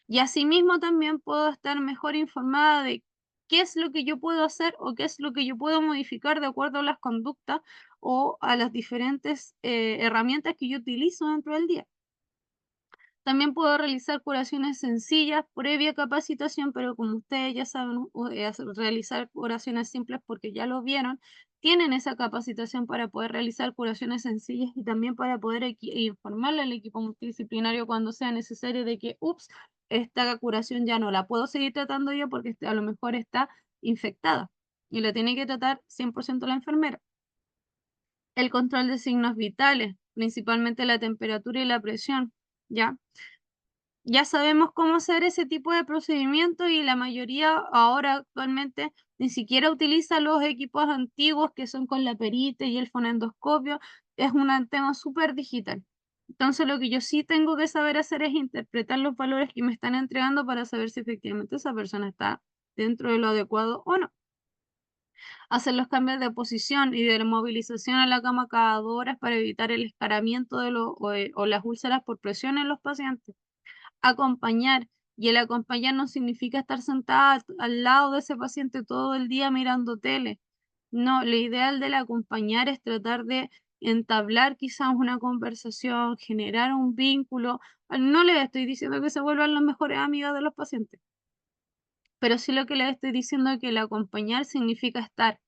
A: Y asimismo también puedo estar mejor informada de qué es lo que yo puedo hacer o qué es lo que yo puedo modificar de acuerdo a las conductas o a las diferentes herramientas que yo utilizo dentro del día. También puedo realizar curaciones sencillas, previa capacitación, pero como ustedes ya saben, realizar curaciones simples porque ya lo vieron, tienen esa capacitación para poder realizar curaciones sencillas y también para poder informarle al equipo multidisciplinario cuando sea necesario de que, ups, esta curación ya no la puedo seguir tratando yo porque a lo mejor está infectada y la tiene que tratar 100% la enfermera. El control de signos vitales, principalmente la temperatura y la presión, ¿ya? Ya sabemos cómo hacer ese tipo de procedimiento y la mayoría ahora actualmente ni siquiera utiliza los equipos antiguos que son con la perita y el fonendoscopio. Es un tema súper digital. Entonces lo que yo sí tengo que saber hacer es interpretar los valores que me están entregando para saber si efectivamente esa persona está dentro de lo adecuado o no. Hacer los cambios de posición y de movilización a la cama cada 2 horas para evitar el escaramiento o las úlceras por presión en los pacientes. Acompañar. Y el acompañar no significa estar sentada al lado de ese paciente todo el día mirando tele. No, lo ideal del acompañar es tratar de entablar quizás una conversación, generar un vínculo. No les estoy diciendo que se vuelvan las mejores amigas de los pacientes, pero sí lo que les estoy diciendo es que el acompañar significa estar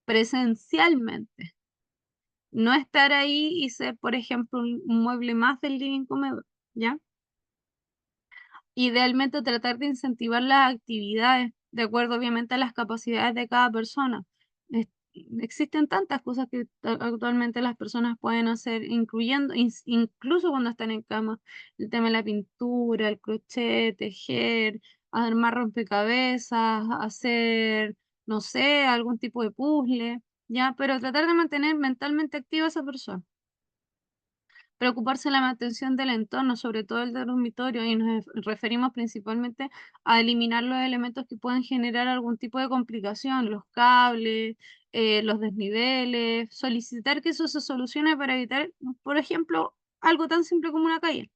A: presencialmente, no estar ahí y ser, por ejemplo, un mueble más del living comedor, ¿ya? Idealmente tratar de incentivar las actividades de acuerdo obviamente a las capacidades de cada persona. Es- Existen tantas cosas que actualmente las personas pueden hacer, incluyendo, incluso cuando están en cama, el tema de la pintura, el crochet, tejer, armar rompecabezas, hacer, no sé, algún tipo de puzzle, ¿ya? Pero tratar de mantener mentalmente activa a esa persona. Preocuparse de la mantención del entorno, sobre todo el dormitorio, y nos referimos principalmente a eliminar los elementos que pueden generar algún tipo de complicación, los cables, los desniveles, solicitar que eso se solucione para evitar, por ejemplo, algo tan simple como una calle,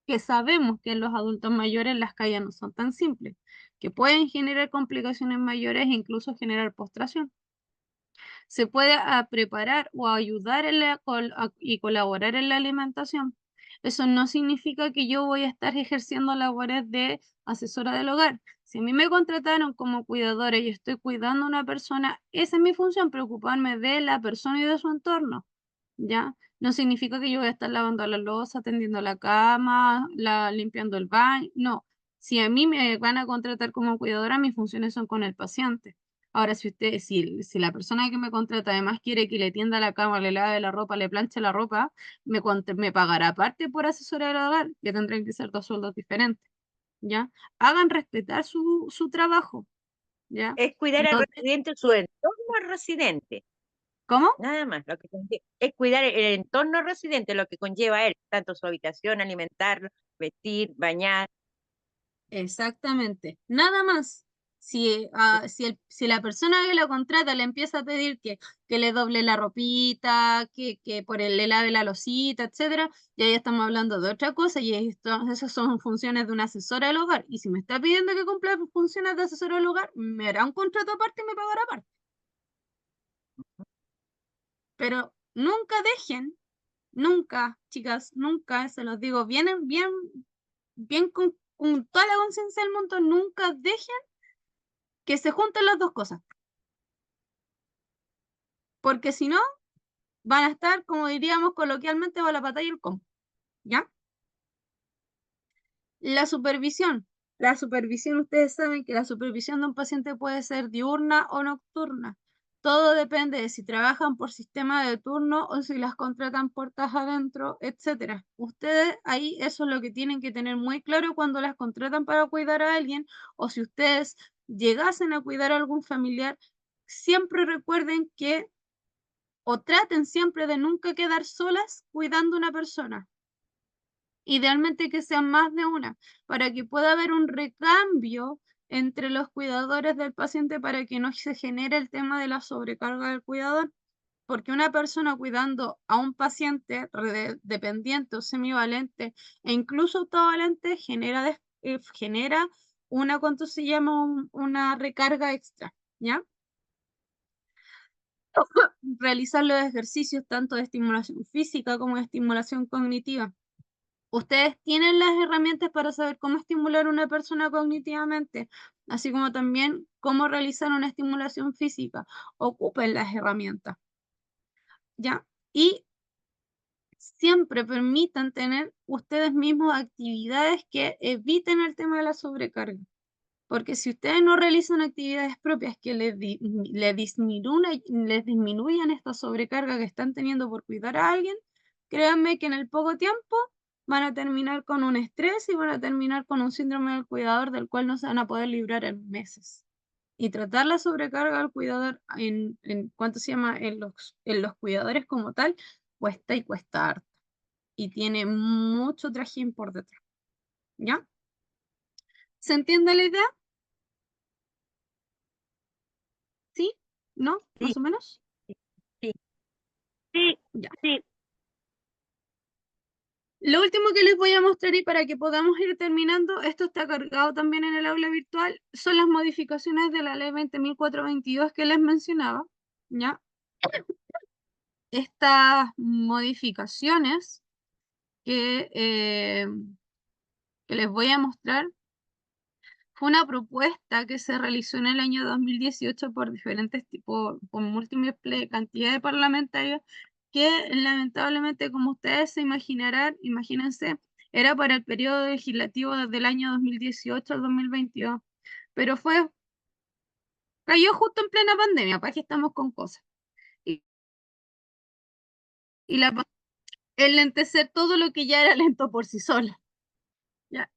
A: que sabemos que en los adultos mayores las calles no son tan simples, que pueden generar complicaciones mayores e incluso generar postración. Se puede preparar o ayudar y colaborar en la alimentación. Eso no significa que yo voy a estar ejerciendo labores de asesora del hogar. Si a mí me contrataron como cuidadora y estoy cuidando a una persona, esa es mi función, preocuparme de la persona y de su entorno, ¿ya? No significa que yo voy a estar lavando la loza, tendiendo la cama, limpiando el baño, no. Si a mí me van a contratar como cuidadora, mis funciones son con el paciente. Ahora, si la persona que me contrata además quiere que le tienda la cama, le lave la ropa, le planche la ropa, me pagará aparte por asesorar al hogar, que tendrán que ser 2 sueldos diferentes, ¿ya? Hagan respetar su trabajo, ¿ya?
D: Es cuidar al
A: No-
D: residente, su entorno al residente.
A: ¿Cómo?
D: Nada más, lo que es cuidar el entorno residente, lo que conlleva a él, tanto su habitación, alimentarlo, vestir, bañar.
A: Exactamente, nada más. Si la persona que lo contrata le empieza a pedir que le doble la ropita, que le lave la losita, etcétera, y ahí estamos hablando de otra cosa, y esas son funciones de una asesora del hogar. Y si me está pidiendo que cumpla funciones de asesora del hogar, me hará un contrato aparte y me pagará aparte. Pero nunca dejen, nunca, chicas, nunca, se los digo bien con toda la conciencia del mundo, nunca dejen que se junten las dos cosas. Porque si no, van a estar, como diríamos coloquialmente, va la pata y el combo, ¿ya? La supervisión. La supervisión, ustedes saben que la supervisión de un paciente puede ser diurna o nocturna. Todo depende de si trabajan por sistema de turno o si las contratan puertas adentro, etcétera. Ustedes ahí eso es lo que tienen que tener muy claro cuando las contratan para cuidar a alguien, o si ustedes llegasen a cuidar a algún familiar, siempre recuerden que o traten siempre de nunca quedar solas cuidando a una persona. Idealmente que sean más de una, para que pueda haber un recambio entre los cuidadores del paciente para que no se genere el tema de la sobrecarga del cuidador. Porque una persona cuidando a un paciente dependiente o semivalente e incluso autovalente genera una, ¿cuánto se llama? Una recarga extra, ¿ya? Realizar los ejercicios tanto de estimulación física como de estimulación cognitiva. Ustedes tienen las herramientas para saber cómo estimular a una persona cognitivamente, así como también cómo realizar una estimulación física. Ocupen las herramientas, ¿ya? Y siempre permitan tener ustedes mismos actividades que eviten el tema de la sobrecarga. Porque si ustedes no realizan actividades propias que les disminuyan esta sobrecarga que están teniendo por cuidar a alguien, créanme que en el poco tiempo van a terminar con un estrés y van a terminar con un síndrome del cuidador del cual no se van a poder librar en meses. Y tratar la sobrecarga al cuidador ¿cuánto se llama? En los cuidadores como tal, cuesta y cuesta harto. Y tiene mucho trajín por detrás. ¿Ya? ¿Se entiende la idea? ¿Sí? ¿No?
D: Sí,
A: ¿Más o menos?
D: sí.
C: Sí,
A: Ya.
C: sí.
A: Lo último que les voy a mostrar y para que podamos ir terminando, esto está cargado también en el aula virtual, son las modificaciones de la ley 20.422 que les mencionaba, ¿ya? Estas modificaciones que les voy a mostrar fue una propuesta que se realizó en el año 2018 por diferentes tipos, por múltiples cantidades de parlamentarios, que lamentablemente, como ustedes se imaginarán, imagínense, era para el periodo legislativo desde el año 2018 al 2022, pero cayó justo en plena pandemia, para que estamos con cosas. Y el lentecer todo lo que ya era lento por sí sola. ¿Ya?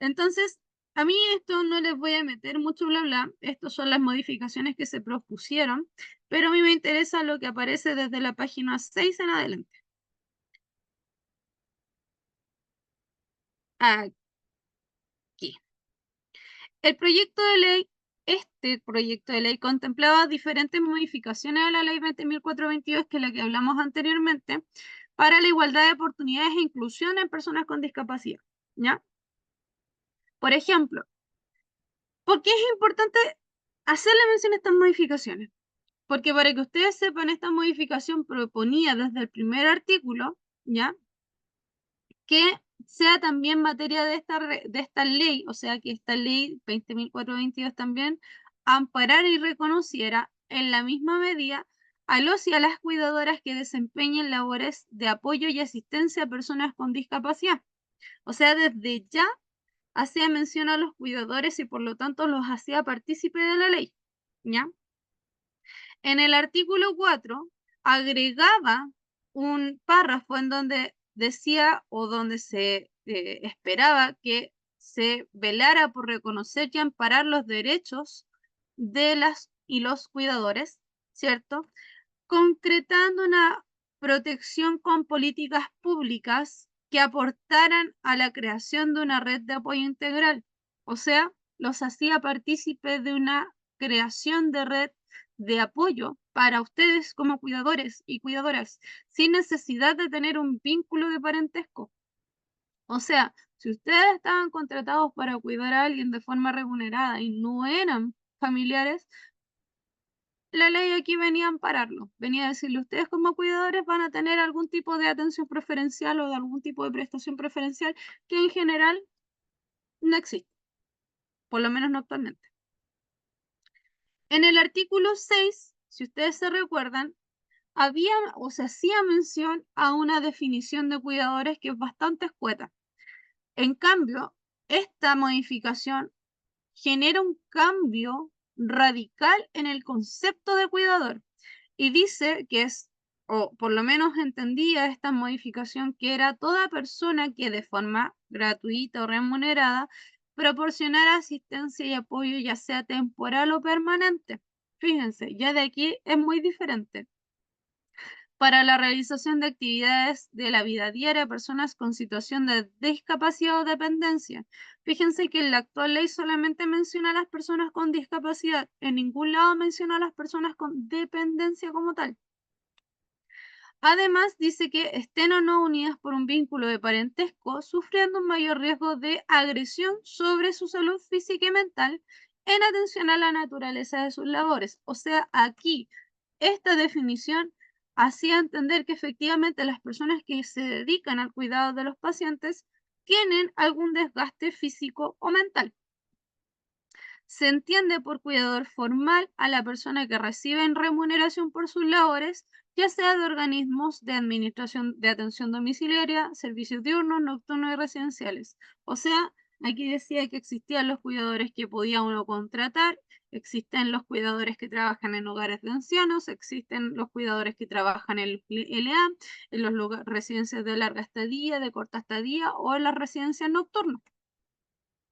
A: Entonces, a mí esto no les voy a meter mucho bla bla, estas son las modificaciones que se propusieron, pero a mí me interesa lo que aparece desde la página 6 en adelante. Aquí. Este proyecto de ley contemplaba diferentes modificaciones a la ley 20.422, que es la que hablamos anteriormente, para la igualdad de oportunidades e inclusión en personas con discapacidad, ¿ya? Por ejemplo, ¿por qué es importante hacerle mención a estas modificaciones? Porque para que ustedes sepan, esta modificación proponía desde el primer artículo, ¿ya? Que sea también materia de esta ley, o sea, que esta ley 20.422 también amparara y reconociera en la misma medida a los y a las cuidadoras que desempeñen labores de apoyo y asistencia a personas con discapacidad. O sea, desde ya hacía mención a los cuidadores y por lo tanto los hacía partícipe de la ley, ¿ya? En el artículo 4 agregaba un párrafo en donde decía o donde se esperaba que se velara por reconocer y amparar los derechos de las y los cuidadores, ¿cierto? Concretando una protección con políticas públicas que aportaran a la creación de una red de apoyo integral. O sea, los hacía partícipes de una creación de red de apoyo para ustedes como cuidadores y cuidadoras, sin necesidad de tener un vínculo de parentesco. O sea, si ustedes estaban contratados para cuidar a alguien de forma remunerada y no eran familiares, la ley aquí venía a ampararlo, venía a decirle, ustedes como cuidadores van a tener algún tipo de atención preferencial o de algún tipo de prestación preferencial que en general no existe, por lo menos no actualmente. En el artículo 6, si ustedes se recuerdan, había o se hacía mención a una definición de cuidadores que es bastante escueta. En cambio, esta modificación genera un cambio radical en el concepto de cuidador y dice que es, o por lo menos entendía esta modificación, que era toda persona que de forma gratuita o remunerada proporcionara asistencia y apoyo, ya sea temporal o permanente. Fíjense, ya de aquí es muy diferente. Para la realización de actividades de la vida diaria a personas con situación de discapacidad o dependencia. Fíjense que en la actual ley solamente menciona a las personas con discapacidad, en ningún lado menciona a las personas con dependencia como tal. Además, dice que estén o no unidas por un vínculo de parentesco, sufriendo un mayor riesgo de agresión sobre su salud física y mental en atención a la naturaleza de sus labores. O sea, aquí esta definición hacía entender que efectivamente las personas que se dedican al cuidado de los pacientes tienen algún desgaste físico o mental. Se entiende por cuidador formal a la persona que recibe en remuneración por sus labores, ya sea de organismos de administración de atención domiciliaria, servicios diurnos, nocturnos y residenciales. O sea, aquí decía que existían los cuidadores que podía uno contratar, existen los cuidadores que trabajan en hogares de ancianos, existen los cuidadores que trabajan en el LA, en los residencias de larga estadía, de corta estadía o en las residencias nocturnas.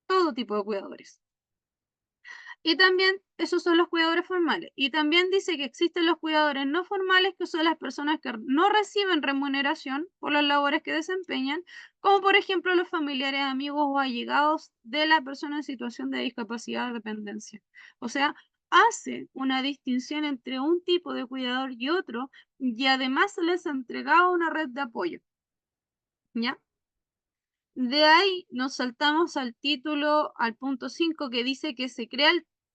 A: Todo tipo de cuidadores. Y también esos son los cuidadores formales. Y también dice que existen los cuidadores no formales, que son las personas que no reciben remuneración por las labores que desempeñan, como por ejemplo los familiares, amigos o allegados de la persona en situación de discapacidad o dependencia. O sea, hace una distinción entre un tipo de cuidador y otro, y además se les ha entregado una red de apoyo. ¿Ya? De ahí nos saltamos al título, al punto 5, que dice que se crea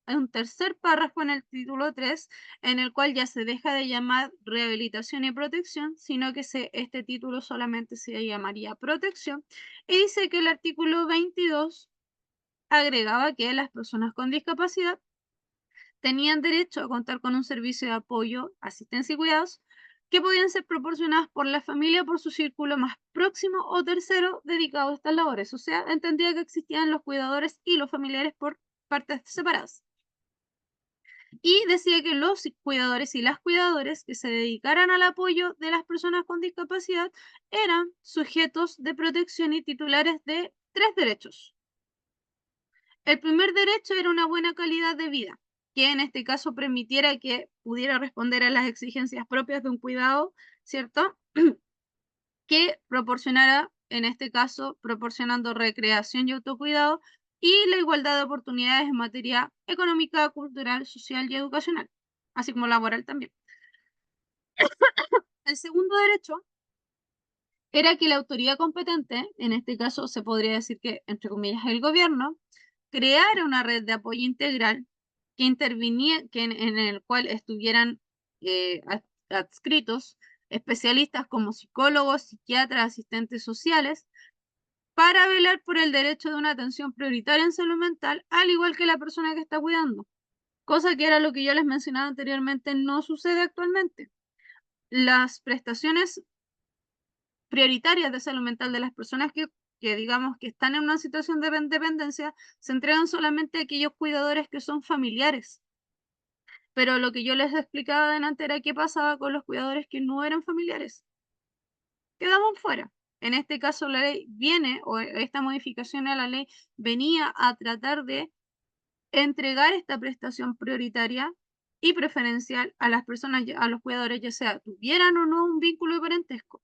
A: un tercer párrafo en el título 3, en el cual ya se deja de llamar rehabilitación y protección, sino que este título solamente se llamaría protección, y dice que el artículo 22 agregaba que las personas con discapacidad tenían derecho a contar con un servicio de apoyo, asistencia y cuidados que podían ser proporcionadas por la familia por su círculo más próximo o tercero dedicado a estas labores. O sea, entendía que existían los cuidadores y los familiares por partes separadas. Y decía que los cuidadores y las cuidadoras que se dedicaran al apoyo de las personas con discapacidad eran sujetos de protección y titulares de 3 derechos. El primer derecho era una buena calidad de vida, que en este caso permitiera que pudiera responder a las exigencias propias de un cuidado, ¿cierto? Que proporcionara, en este caso, proporcionando recreación y autocuidado y la igualdad de oportunidades en materia económica, cultural, social y educacional, así como laboral también. El segundo derecho era que la autoridad competente, en este caso se podría decir que, entre comillas, el gobierno, creara una red de apoyo integral que intervenía, en el cual estuvieran adscritos especialistas como psicólogos, psiquiatras, asistentes sociales, para velar por el derecho de una atención prioritaria en salud mental, al igual que la persona que está cuidando. Cosa que era lo que yo les mencionaba anteriormente, no sucede actualmente. Las prestaciones prioritarias de salud mental de las personas que digamos que están en una situación de dependencia se entregan solamente a aquellos cuidadores que son familiares. Pero lo que yo les explicaba adelante era qué pasaba con los cuidadores que no eran familiares. Quedaban fuera. En este caso la ley viene, o esta modificación a la ley venía a tratar de entregar esta prestación prioritaria y preferencial a las personas, a los cuidadores, ya sea tuvieran o no un vínculo de parentesco.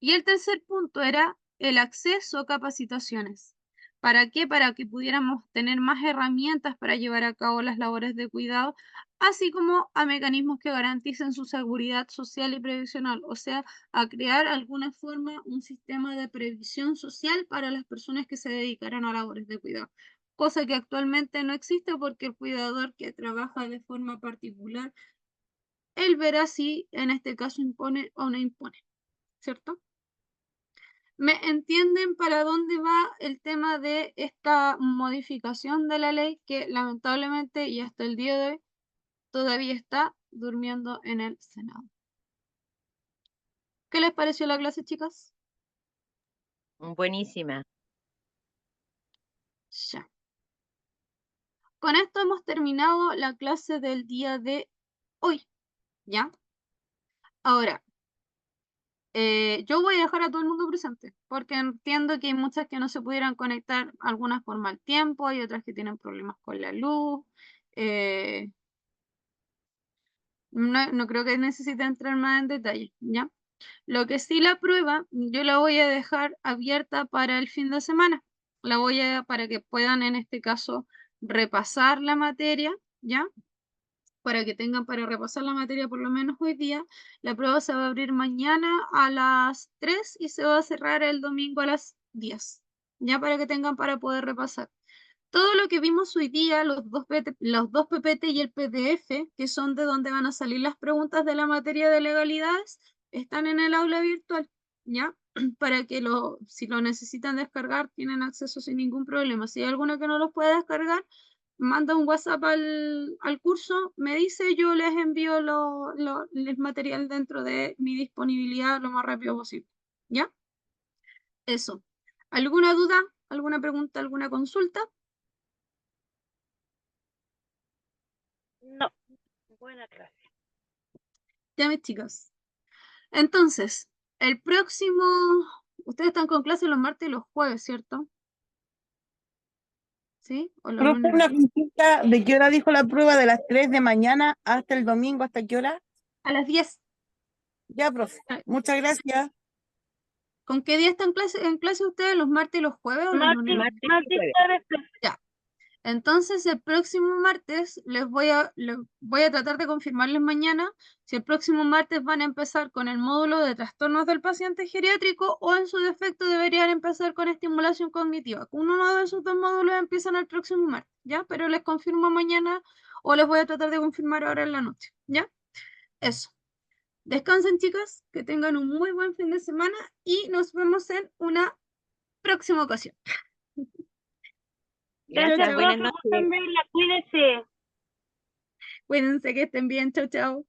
A: Y el tercer punto era el acceso a capacitaciones. ¿Para qué? Para que pudiéramos tener más herramientas para llevar a cabo las labores de cuidado, así como a mecanismos que garanticen su seguridad social y previsional, o sea, a crear alguna forma, un sistema de previsión social para las personas que se dedicaran a labores de cuidado, cosa que actualmente no existe porque el cuidador que trabaja de forma particular, él verá si en este caso impone o no impone, ¿cierto? ¿Me entienden para dónde va el tema de esta modificación de la ley que lamentablemente y hasta el día de hoy todavía está durmiendo en el Senado? ¿Qué les pareció la clase, chicas?
D: Buenísima.
A: Ya. Con esto hemos terminado la clase del día de hoy, ¿ya? Ahora, yo voy a dejar a todo el mundo presente, porque entiendo que hay muchas que no se pudieran conectar, algunas por mal tiempo, hay otras que tienen problemas con la luz. eh, no creo que necesite entrar más en detalle, ¿ya? Lo que sí, la prueba, yo la voy a dejar abierta para el fin de semana. La voy a, para que puedan en este caso repasar la materia, ¿ya? Para que tengan para repasar la materia por lo menos hoy día. La prueba se va a abrir mañana a las 3 y se va a cerrar el domingo a las 10, ya para que tengan para poder repasar. Todo lo que vimos hoy día, los dos PPT y el PDF, que son de donde van a salir las preguntas de la materia de legalidades, están en el aula virtual, ¿ya? Para que si lo necesitan descargar, tienen acceso sin ningún problema. Si hay alguno que no los puede descargar, manda un WhatsApp al curso, me dice, yo les envío el material dentro de mi disponibilidad lo más rápido posible, ¿ya? Eso. ¿Alguna duda? ¿Alguna pregunta? ¿Alguna consulta?
C: No, buena clase.
A: Ya, mis chicos. Entonces, el próximo, ustedes están con clase los martes y los jueves, ¿cierto? ¿Sí? ¿O los
F: Profe,
A: lunes?
F: una consulta, ¿de qué hora dijo la prueba? ¿De las 3 de mañana hasta el domingo? ¿Hasta qué hora?
A: A las 10.
F: Ya, profe. Muchas gracias.
A: ¿Con qué día están en clase ustedes? ¿Los martes y los jueves o los lunes?
C: Martes,
D: Martes y
C: martes,
D: jueves.
C: jueves,
A: Ya. Entonces, el próximo martes les voy a tratar de confirmarles mañana si el próximo martes van a empezar con el módulo de trastornos del paciente geriátrico o en su defecto deberían empezar con estimulación cognitiva. Con uno de esos dos módulos empiezan el próximo martes, ¿ya? Pero les confirmo mañana o les voy a tratar de confirmar ahora en la noche, ¿ya? Eso. Descansen, chicas, que tengan un muy buen fin de semana y nos vemos en una próxima ocasión.
C: Gracias,
A: chao.
C: profe,
D: Buenas
C: gusto en
D: noches.
C: verla, cuídese.
A: Cuídense, que estén bien. Chao, chao.